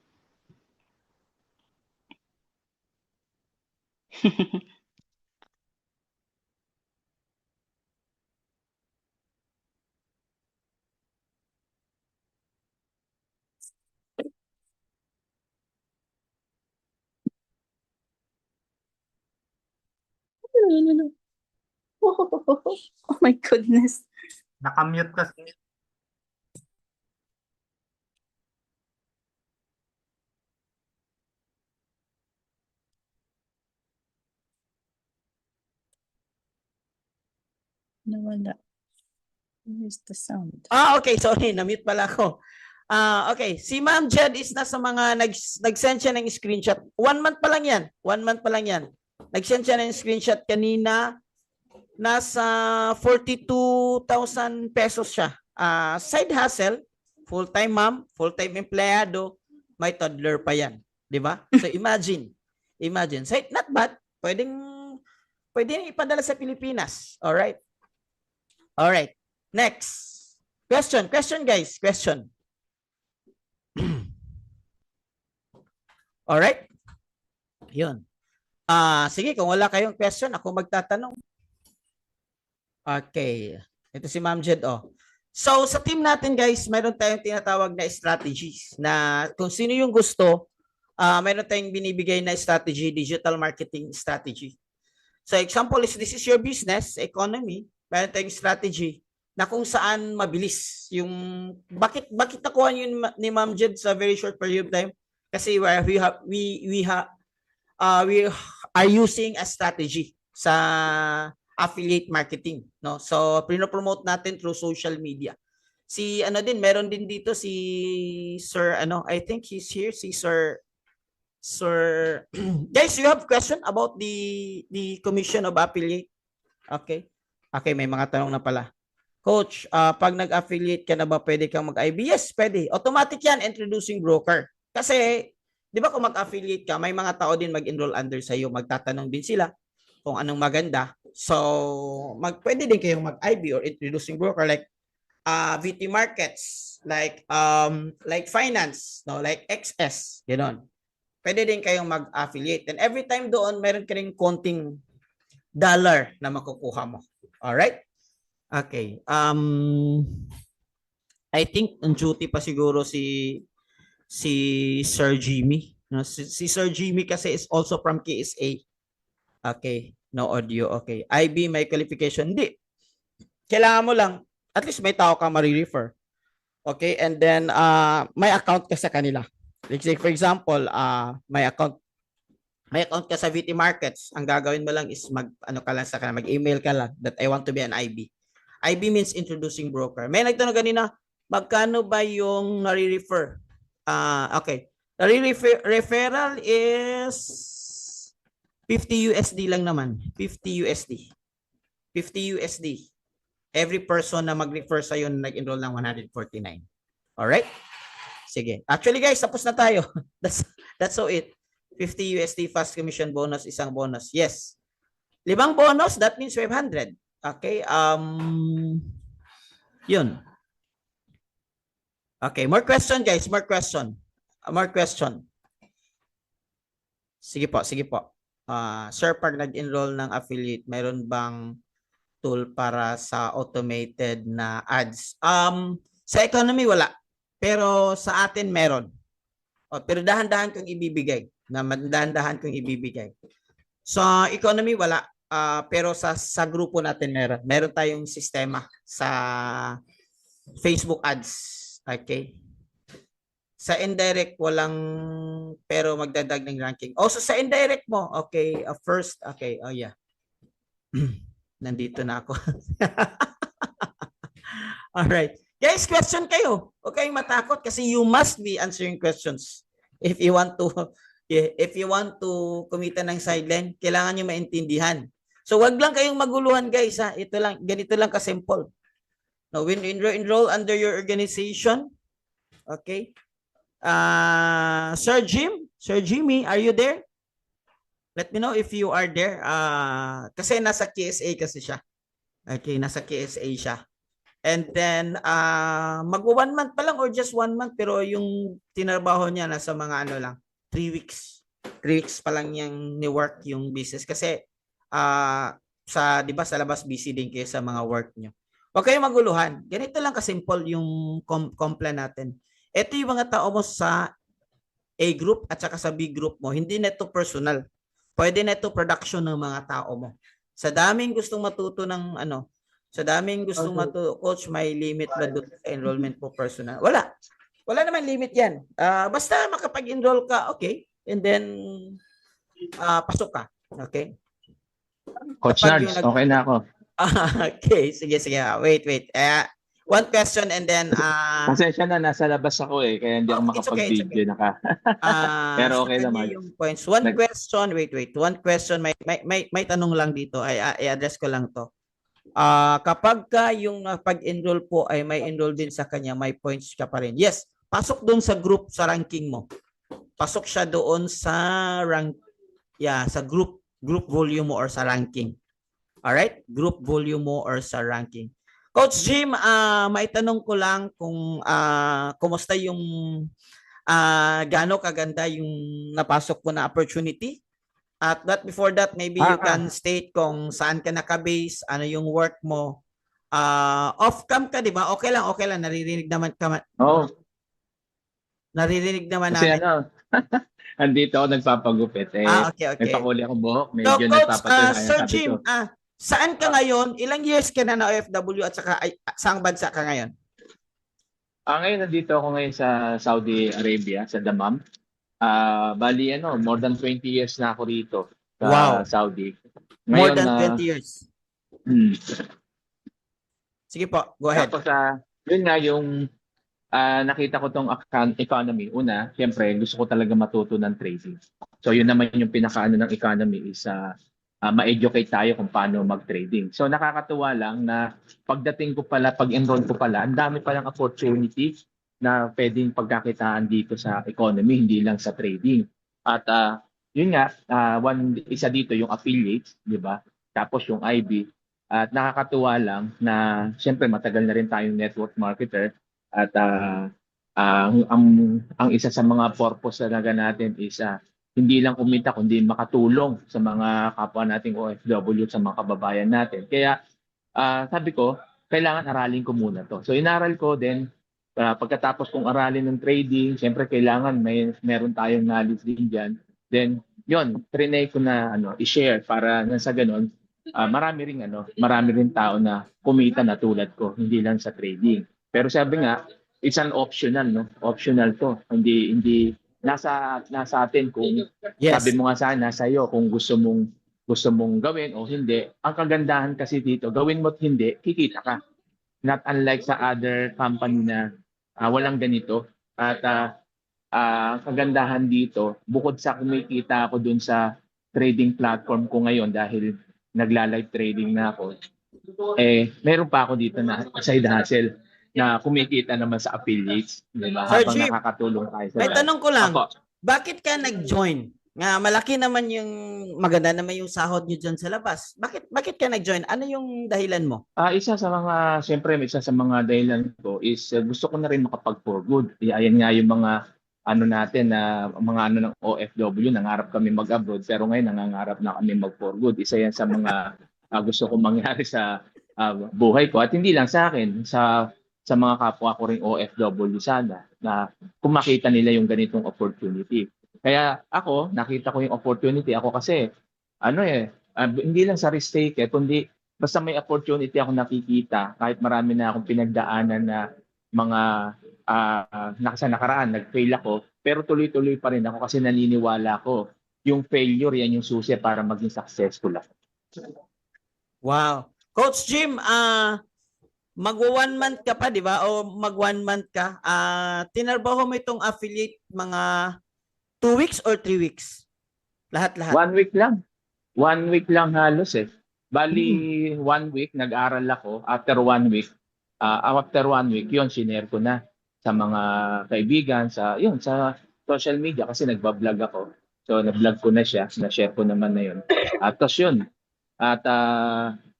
Oh my goodness. Nakamute kasi. Nawala. Where's the sound? Okay, sorry, na-mute pala ako. Okay, si Ma'am Jed is nasa mga nag-send siya ng screenshot. 1 month pa lang yan. 1 month pa lang yan. Nag-send siya ng screenshot kanina. Nasa 42,000 pesos siya. Side hustle, full-time ma'am, full-time empleyado, may toddler pa yan. Di ba? So imagine. So not bad. Pwedeng ipadala sa Pilipinas. Alright? Alright. Next. Question guys. Question. Alright? Yun. Sige, kung wala kayong question, ako magtatanong. Okay. Ito si Ma'am Jed, oh. So, sa team natin, guys, mayroon tayong tinatawag na strategies na kung sino yung gusto, mayroon tayong binibigay na strategy, digital marketing strategy. So, example is this is your business, economy, mayroon tayong strategy na kung saan mabilis yung bakit nakuha yun ni Ma'am Jed sa very short period of time? Kasi we are using a strategy sa affiliate marketing, no? So pino-promote natin through social media. Si meron din dito si Sir I think he's here, si Sir guys, you have question about the commission of affiliate? Okay, may mga tanong na pala. Coach, pag nag-affiliate ka na ba pwede kang mag-IB? Yes, pwede. Automatic yan, introducing broker. Kasi, di ba kung mag-affiliate ka, may mga tao din mag-enroll under sa'yo. Magtatanong din sila kung anong maganda. So, pwede din kayong mag-IB or introducing broker like VT Markets, like finance, no, like XS, gano'n. Pwede din kayong mag-affiliate. And every time doon, meron ka rin konting dollar na makukuha mo. Alright? Okay. I think on duty pa siguro si Sir Jimmy. No, si Sir Jimmy kasi is also from KSA. Okay, no audio. Okay. IB may qualification. Hindi. Kailangan mo lang at least may tao ka ma-refer. Okay, and then may account ka sa kanila. Like for example, may account ka sa VT Markets. Ang gagawin mo lang is mag-email ka lang that I want to be an IB. IB means introducing broker. May nagtanong kanina, magkano ba yung nare-refer? Okay. Referral is 50 USD lang naman. 50 USD. 50 USD. Every person na mag-refer sa'yo na nag-enroll ng 149. Alright? Sige. Actually guys, tapos na tayo. That's so it. 50 USD fast commission bonus, isang bonus. Yes. 5 bonus, that means 500. Okay, yun. Okay, more question guys, more question. Sige po. Sir, pag nag-enroll ng affiliate, mayroon bang tool para sa automated na ads? Sa economy, wala. Pero sa atin, meron. Pero dahan-dahan kong ibibigay. Sa economy, wala. Pero sa grupo natin meron tayong sistema sa Facebook ads. Okay? Sa indirect walang, pero magdadag ng ranking. Also sa indirect mo, okay, first, okay, oh yeah. Nandito na ako. All right. Guys, question kayo. Huwag kayong matakot kasi you must be answering questions if you want to kumita ng sideline, kailangan niyo maintindihan. So wag lang kayong maguluhan guys ha. Ganito lang ka-simple. Now when you enroll under your organization, okay? Sir Jimmy, are you there? Let me know if you are there. Kasi nasa KSA kasi siya. Okay, nasa KSA siya. And then mag-1 month pa lang or just 1 month pero yung tinrabaho niya nasa mga 3 weeks. 3 weeks pa lang niyang ni-work yung business kasi di ba sa labas busy din kayo sa mga work niyo. Huwag kayong maguluhan. Ganito lang ka-simple yung complan natin. Ito yung mga tao mo sa A group at saka sa B group mo. Hindi na ito personal. Pwede na ito production ng mga tao mo. Sa daming gustong matuto ng coach, may limit ba doon sa enrollment po personal? Wala. Wala naman limit yan. Basta makapag-enroll ka, okay. And then, pasok ka. Okay? Coach Nards, okay na ako. Okay, sige. Wait. One question and then Pasensya na, nasa labas ako eh, kaya hindi ako it's okay, it's makapag-video. Pero okay sa kanya naman. yung points. One Nag- question, wait. One question, may tanong lang dito. I-address ko lang to. Kapag ka yung pag-enroll po ay may enroll din sa kanya, may points ka pa rin. Yes, pasok doon sa group sa ranking mo. Pasok siya doon sa sa group volume mo or sa ranking. All right? Group volume mo or sa ranking. Coach Jim, maitanong ko lang kung kumusta yung gaano kaganda yung napasok mo na opportunity. But before that, maybe you can state kung saan ka naka-base, ano yung work mo. Off-cam ka, di ba? Okay lang. Naririnig naman Oo, naririnig naman kasi namin. andito ako nagpapagupit. Okay. May pakuli akong buhok, So, medyo Coach, nagpapatay. Sir Jim, saan ka ngayon? Ilang years ka na OFW at saka saang bansa ka ngayon? Ngayon, nandito ako ngayon sa Saudi Arabia, sa Dammam. Bali, more than 20 years na ako rito sa Wow. Saudi. More Ngayon, than 20 years. Sige po, go ahead. Tapos, yun nga yung nakita ko tong economy. Una, siyempre, gusto ko talaga matuto ng trading. So, yun naman yung pinakaano ng economy is ma-educate tayo kung paano mag-trading. So, nakakatuwa lang na pagdating ko pala, pag-enroll ko pala, ang dami palang opportunities na pwedeng pagkakitaan dito sa economy, hindi lang sa trading. At yun nga, isa dito yung affiliates, di ba? Tapos yung IB. At nakakatuwa lang na siyempre matagal na rin tayong network marketer at ang isa sa mga purpose talaga natin is hindi lang kumita kundi makatulong sa mga kapwa nating OFW, sa mga kababayan natin. Kaya sabi ko, kailangan aralin ko muna to. So inaral ko then pagkatapos kong aralin ng trading, siyempre kailangan meron tayong knowledge din diyan. Then yon, trinay ko na i-share para na sa ganun marami ring tao na kumita na tulad ko, hindi lang sa trading. Pero sabi nga, it's an optional, no? Optional to. Hindi nasa atin kung sabi mo nga sana nasa iyo kung gusto mong gawin o hindi. Ang kagandahan kasi dito, gawin mo at hindi, kikita ka. Not unlike sa other company na walang ganito. At ang kagandahan dito, bukod sa kumikita ako dun sa trading platform ko ngayon dahil nagla-live trading na ako, meron pa ako dito na side hustle na kumikita naman sa affiliates, di ba? Sir Habang Jim, nakakatulong tayo sa may tanong ko lang, Ako. bakit ka nag-join? Nga malaki naman yung maganda naman yung sahod nyo dyan sa labas. Bakit ka nag-join? Ano yung dahilan mo? Isa sa mga dahilan ko is gusto ko na rin makapag-for good. Ayan nga yung mga natin na mga ng OFW, nangarap kami mag-abroad pero ngayon nangangarap na kami mag-for good. Isa yan sa mga gusto kong mangyari sa buhay ko at hindi lang sa akin, sa mga kapwa ko ring OFW sana na kung makita nila yung ganitong opportunity. Kaya ako, nakita ko yung opportunity ako kasi hindi lang sa risk take kundi basta may opportunity ako nakikita kahit marami na akong pinagdaanan na mga sa nakaraan, nag-fail ako, pero tuloy-tuloy pa rin ako kasi naniniwala ko yung failure yan yung susi para maging successful ako. Wow. Coach Jim, mag-1 month ka pa, di ba? O mag-1 month ka. Tinarbaho mo itong affiliate mga 2 weeks or 3 weeks? Lahat-lahat. 1 week lang. 1 week lang halos eh. Bali, 1 week, nag-aral ako. After 1 week, yun, sinare ko na sa mga kaibigan, sa social media kasi nagbablog ako. So, nag-vlog ko na siya, na-share ko naman na yun. At tapos yun. At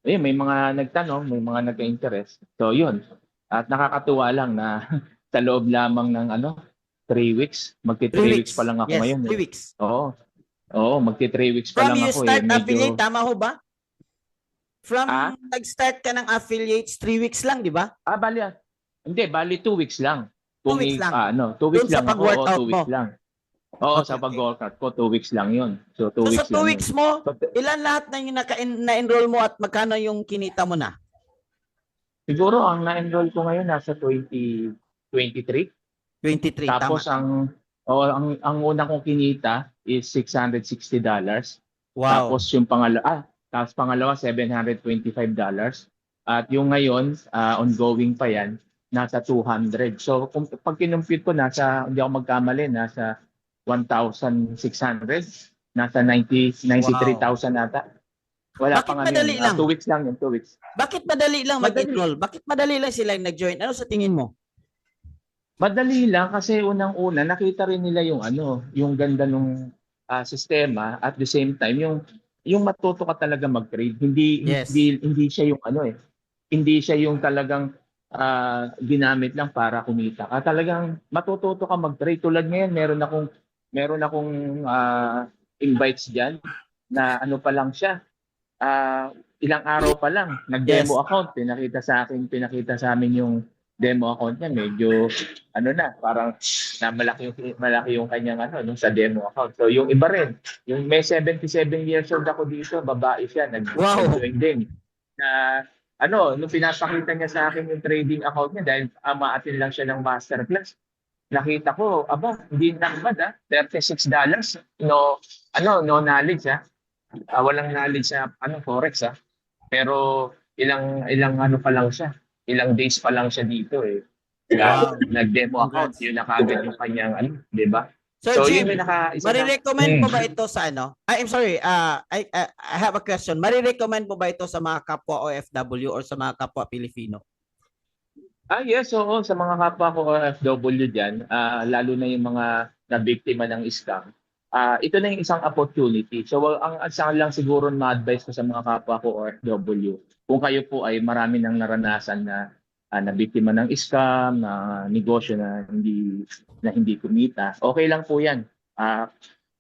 may mga nagtanong, may mga nagka-interest. So, yun. At nakakatuwa lang na sa loob lamang ng 3 weeks, magti-3 weeks pa lang ako ngayon. 3 weeks. Oo, magti-3 weeks pa From lang you ako. start affiliate, tama ho ba? From nag-start ka ng affiliates, 3 weeks lang, di ba? Bali 2 weeks lang. 2 weeks lang. 2 weeks Doon sa lang ako. pag-workout 2 weeks mo. lang. Oo, Okay, sa pag-workout ko, 2 weeks lang yun. So, 2 So weeks sa 2 lang weeks yun. mo, But, ilan lahat na yung na-enroll mo at magkano yung kinita mo na? siguro, ang na-enroll ko ngayon nasa 23. 23, Tapos, tama. ang unang kong kinita is $660. Wow. Tapos, pangalawa, $725. At yung ngayon, ongoing pa yan, nasa 200. So kung pag kinumpute ko, hindi ako magkamali, nasa 1,600, nasa 93,000 nata. Wala Bakit pa nga madali lang? 2 weeks lang yun, 2 weeks. Bakit madali lang Madali. mag-enroll? Bakit madali lang sila nag-join? Ano sa tingin mo? Madali lang kasi unang-una nakita rin nila yung ganda ng sistema, at the same time yung matuto ka talaga mag-trade. Yes. Hindi siya yung hindi siya yung talagang ginamit lang para kumita ka. Talagang matututo ka mag-trade. Tulad ngayon, meron akong invites diyan na pa lang siya. Ilang araw pa lang, nag-demo account, pinakita sa amin yung demo account niya, medyo parang malaki yung kanyang nung sa demo account. So yung iba rin, yung may 77 years old ako dito, babae siya, Wow. nag-join din. Na nung pinapakita niya sa akin yung trading account niya, dahil ma-attend lang siya ng masterclass, nakita ko, hindi na bad, $36. No knowledge, walang knowledge sa forex, pero ilang pa lang siya, ilang days pa lang siya dito Wow. nag-demo account, Congrats. yun nakagad yung kanyang di ba? Sir So Jim, yun yung isa na. marirecommend mo ba ito sa I'm sorry, I have a question. Marirecommend mo ba ito sa mga kapwa OFW or sa mga kapwa Pilipino? Yes, oo, sa mga kapwa ko OFW dyan, lalo na yung mga nabiktima ng scam, ito na yung isang opportunity. So ang isang lang siguro ma-advise ko sa mga kapwa ko OFW, kung kayo po ay marami nang naranasan na nabiktima ng scam, na negosyo na hindi kumita, okay lang po yan.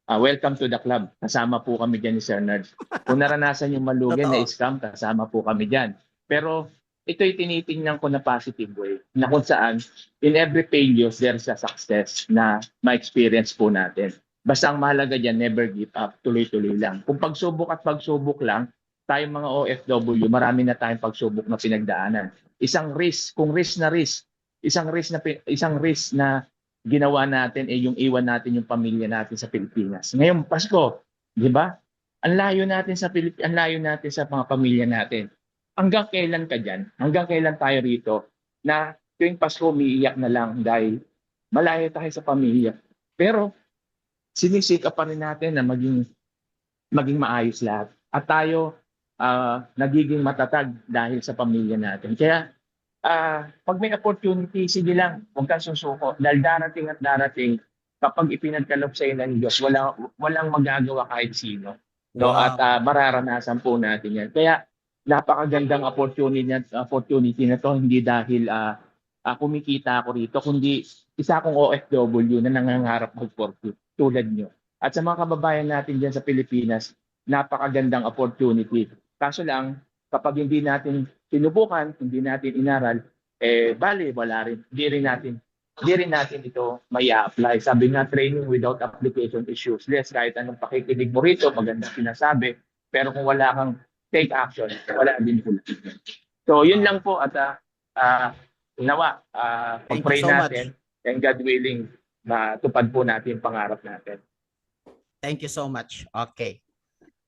Welcome to the club. Kasama po kami dyan ni Sir Nerd. Kung naranasan yung malugi na Totoo. scam, kasama po kami dyan. Pero ito'y tinitingnan ko na positive way, na kung saan in every failure there's a success na ma-experience po natin. Basta ang mahalaga dyan, never give up, tuloy-tuloy lang. Kung pagsubok at pagsubok lang, tayong mga OFW, marami na tayong pagsubok na pinagdaanan. Isang risk na ginawa natin yung iwan natin yung pamilya natin sa Pilipinas. Ngayong Pasko, di ba? Ang layo natin sa mga pamilya natin. Hanggang kailan ka dyan? Hanggang kailan tayo rito na tuwing Pasko umiiyak na lang dahil malayo tayo sa pamilya. Pero sinisika pa rin natin na maging maayos lahat. At tayo nagiging matatag dahil sa pamilya natin. Kaya pag may opportunity, sige lang, huwag kang susuko. Dahil darating at darating, kapag ipinagkaloob sa iyo ng Diyos, walang magagawa kahit sino. No? Wow. At mararanasan po natin yan. Kaya napakagandang opportunity na to, hindi dahil kumikita ako rito, kundi isa akong OFW na nangangarap mag-forfeit tulad nyo. At sa mga kababayan natin dyan sa Pilipinas, napakagandang opportunity. Kaso lang, kapag hindi natin sinubukan, hindi natin inaral, wala rin. Hindi rin natin ito may apply. Sabi nga, training without application is useless. Kahit anong pakikinig mo rito, magandang sinasabi. Pero kung wala kang take action, wala din po. So, yun lang po. At pag-pray Thank you so natin, and God willing, matupad po natin yung pangarap natin. Thank you so much. Okay.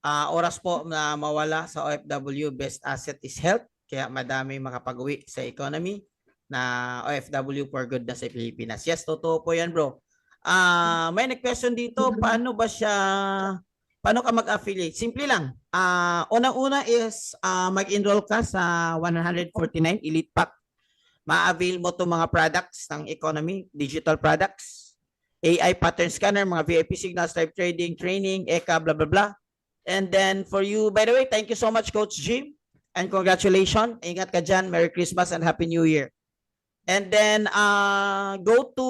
Oras po na mawala sa OFW, best asset is health. Kaya madami makapag-uwi sa economy na OFW for good na sa Pilipinas. Yes, totoo po yan, bro. May nag-question dito, paano ka mag-affiliate? Simple lang. Unang-una is mag-enroll ka sa 149 Elite Pack. Ma-avail mo itong mga products ng economy, digital products, AI pattern scanner, mga VIP signals, type trading, training, ECA, blah, blah, blah. And then for you, by the way, thank you so much, Coach Jim. And congratulations. Ingat ka dyan. Merry Christmas and Happy New Year. And then go to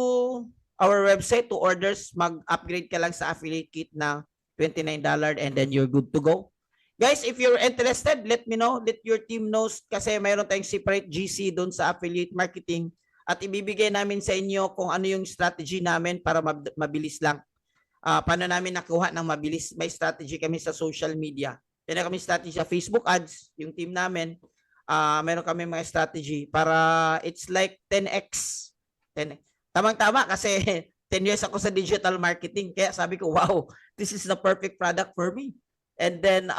our website to orders. Mag-upgrade ka lang sa affiliate kit na $29 and then you're good to go. Guys, if you're interested, let me know. Let your team knows kasi mayroon tayong separate GC doon sa affiliate marketing at ibibigay namin sa inyo kung ano yung strategy namin para mabilis lang. Paano namin nakuha ng mabilis? May strategy kami sa social media. Meron kami strategy sa Facebook ads, yung team namin. Meron kami mga strategy para it's like 10x. Tamang-tama kasi 10 years ako sa digital marketing. Kaya sabi ko, wow, this is the perfect product for me. And then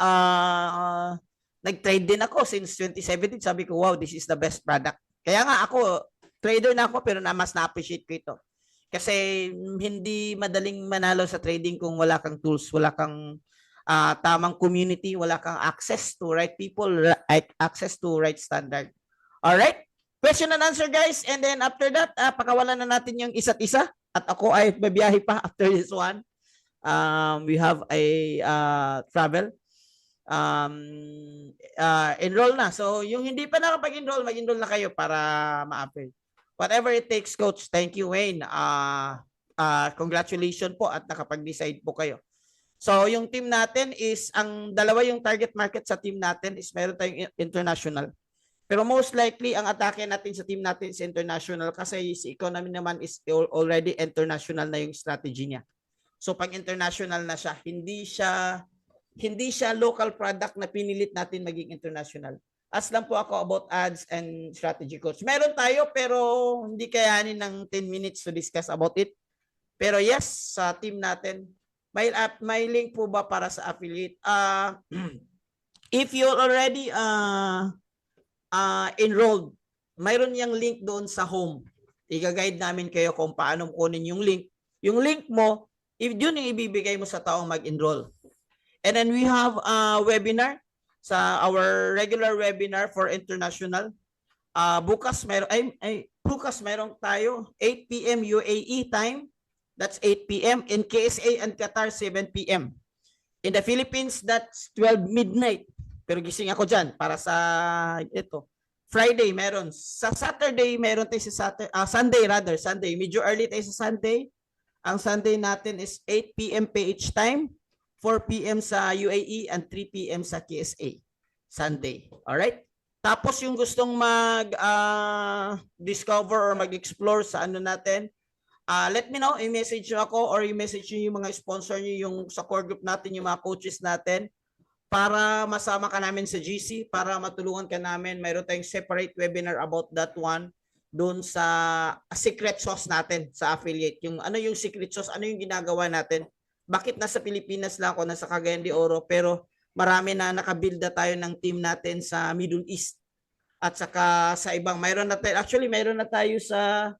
nag-trade din ako since 2017. Sabi ko, wow, this is the best product. Kaya nga ako, trader na ako pero mas na-appreciate ko ito. Kasi hindi madaling manalo sa trading kung wala kang tools, wala kang tamang community, wala kang access to right people, access to right standard. Alright? Question and answer, guys. And then after that, pakawalan na natin yung isa't isa. At ako ay babiyahe pa after this one. We have a travel. Enroll na. So, yung hindi pa nakapag-enroll, mag-enroll na kayo para ma-apply. Whatever it takes, Coach. Thank you, Wayne. Congratulations po at nakapag-decide po kayo. So, yung team natin is, ang dalawa yung target market sa team natin is meron tayong international. Pero most likely, ang atake natin sa team natin is international kasi si economy naman is already international na yung strategy niya. So, pag international na siya, hindi siya local product na pinilit natin maging international. As lang po ako about ads and strategy, Coach. Meron tayo pero hindi kayanin ng 10 minutes to discuss about it. Pero yes, sa team natin, may link po ba para sa affiliate? If you're already enrolled, mayroon yung link doon sa home. Iga-guide namin kayo kung paano kunin yung link. Yung link mo, if yun yung ibibigay mo sa taong mag-enroll. And then we have a webinar sa our regular webinar for international. Bukas meron tayo 8 p.m. UAE time. That's 8 p.m. In KSA and Qatar 7 p.m. In the Philippines, that's 12 midnight. Pero gising ako dyan para sa ito. Friday meron. Sa Saturday meron tayo sa Sunday. Medyo early tayo sa Sunday. Ang Sunday natin is 8 p.m. PH time, 4 p.m. sa UAE, and 3 p.m. sa KSA. Sunday. Alright? Tapos yung gustong mag-discover or mag-explore sa ano natin, let me know, i-message nyo ako or i-message nyo yung mga sponsor nyo, yung sa core group natin, yung mga coaches natin, para masama ka namin sa GC, para matulungan ka namin. Mayroon tayong separate webinar about that one doon sa secret sauce natin sa affiliate. Yung ano yung secret sauce, ano yung ginagawa natin. Bakit nasa Pilipinas lang ako, nasa Cagayan de Oro, pero marami na nakabuild na tayo ng team natin sa Middle East at saka sa ibang. Mayroon na tayo sa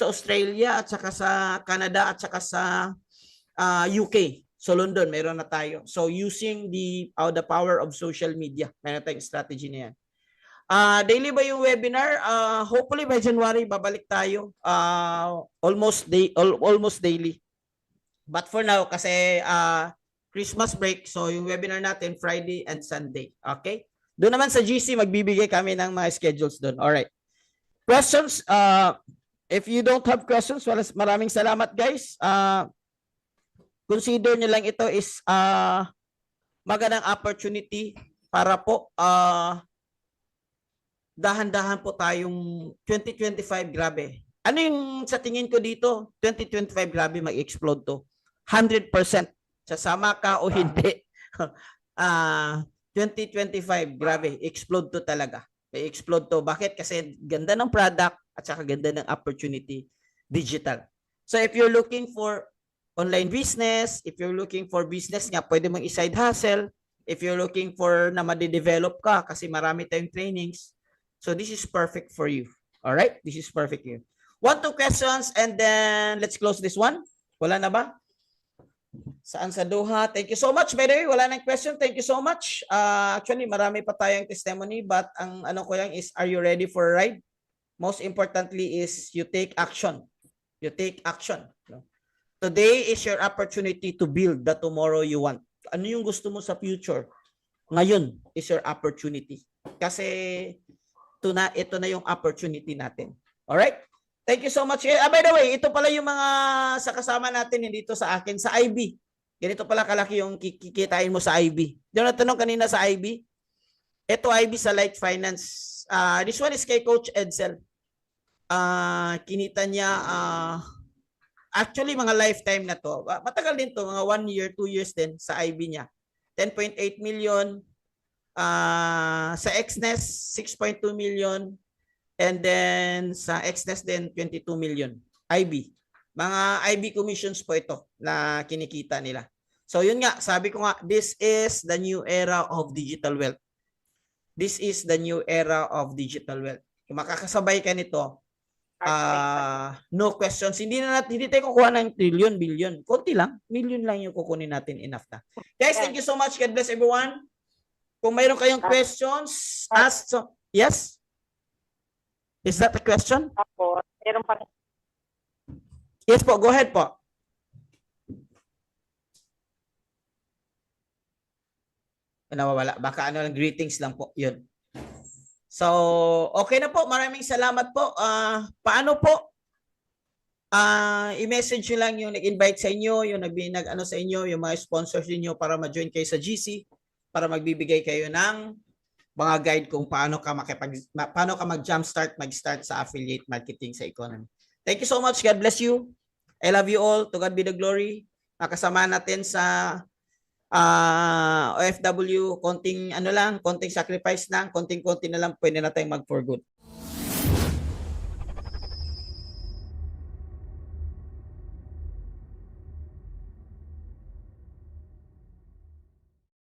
Australia at saka sa Canada at saka sa UK. So London, mayroon na tayo. So using the power of social media, mayroon tayong strategy na yan. Daily ba yung webinar? Hopefully by January, babalik tayo. Almost daily. But for now, kasi Christmas break, so yung webinar natin Friday and Sunday. Okay? Doon naman sa GC, magbibigay kami ng mga schedules doon. Alright. Questions? If you don't have questions, maraming salamat, guys. Consider nyo lang ito is magandang opportunity para po dahan-dahan po tayong 2025, grabe. Ano yung sa tingin ko dito? 2025, grabe, mag-explode to. 100%. Sasama ka o hindi. 2025, grabe, explode to talaga. May explode to. Bakit? Kasi ganda ng product at saka ganda ng opportunity digital. So if you're looking for online business, if you're looking for business nga, pwede mong i-side hustle. If you're looking for na ma-develop ka kasi marami tayong trainings. So this is perfect for you. All right? This is perfect for you. 1, 2 questions and then let's close this one. Wala na ba? Saan sa Doha? Thank you so much. By the way, wala nang question. Thank you so much. Actually, marami pa tayong testimony but ang ano ko lang is, are you ready for a ride? Most importantly is you take action. You take action. Today is your opportunity to build the tomorrow you want. Ano yung gusto mo sa future? Ngayon is your opportunity. Kasi ito na yung opportunity natin. Alright? Thank you so much. By the way, ito pala yung mga sa kasama natin dito sa akin sa IB. Ganito pala kalaki yung kikitain mo sa IB. Doon natanong kanina sa IB. Ito IB sa Light Finance. This one is kay Coach Edsel. Kinita niya actually, mga lifetime na to. Matagal din to, mga 1 year, 2 years din sa IB niya. 10.8 million. Sa XNES, 6.2 million. And then sa XNES din, 22 million. IB. Mga IB commissions po ito na kinikita nila. So yun nga, sabi ko nga, this is the new era of digital wealth. This is the new era of digital wealth. Kung makakasabay ka nito, no questions. Hindi tayo kukuha ng trillion, billion. Konti lang. Million lang yung kukunin natin. Enough na. Guys, thank you so much. God bless everyone. Kung mayroon kayong questions, ask. So, yes? Is that a question? Ako, meron pa rin. Yes po. Go ahead po. Nawawala. Baka ano lang, greetings lang po. Yun. So, okay na po. Maraming salamat po. Paano po? I-message nyo lang yung nag-invite sa inyo, yung nag-ano sa inyo, yung mga sponsors niyo para ma-join kayo sa GC, para magbibigay kayo ng mga guide kung paano ka mag-jumpstart, mag-start sa affiliate marketing sa economy. Thank you so much. God bless you. I love you all. To God be the glory. Nakasama natin sa OFW, konting sacrifice lang, konting-konti na lang, pwede na tayong mag for good.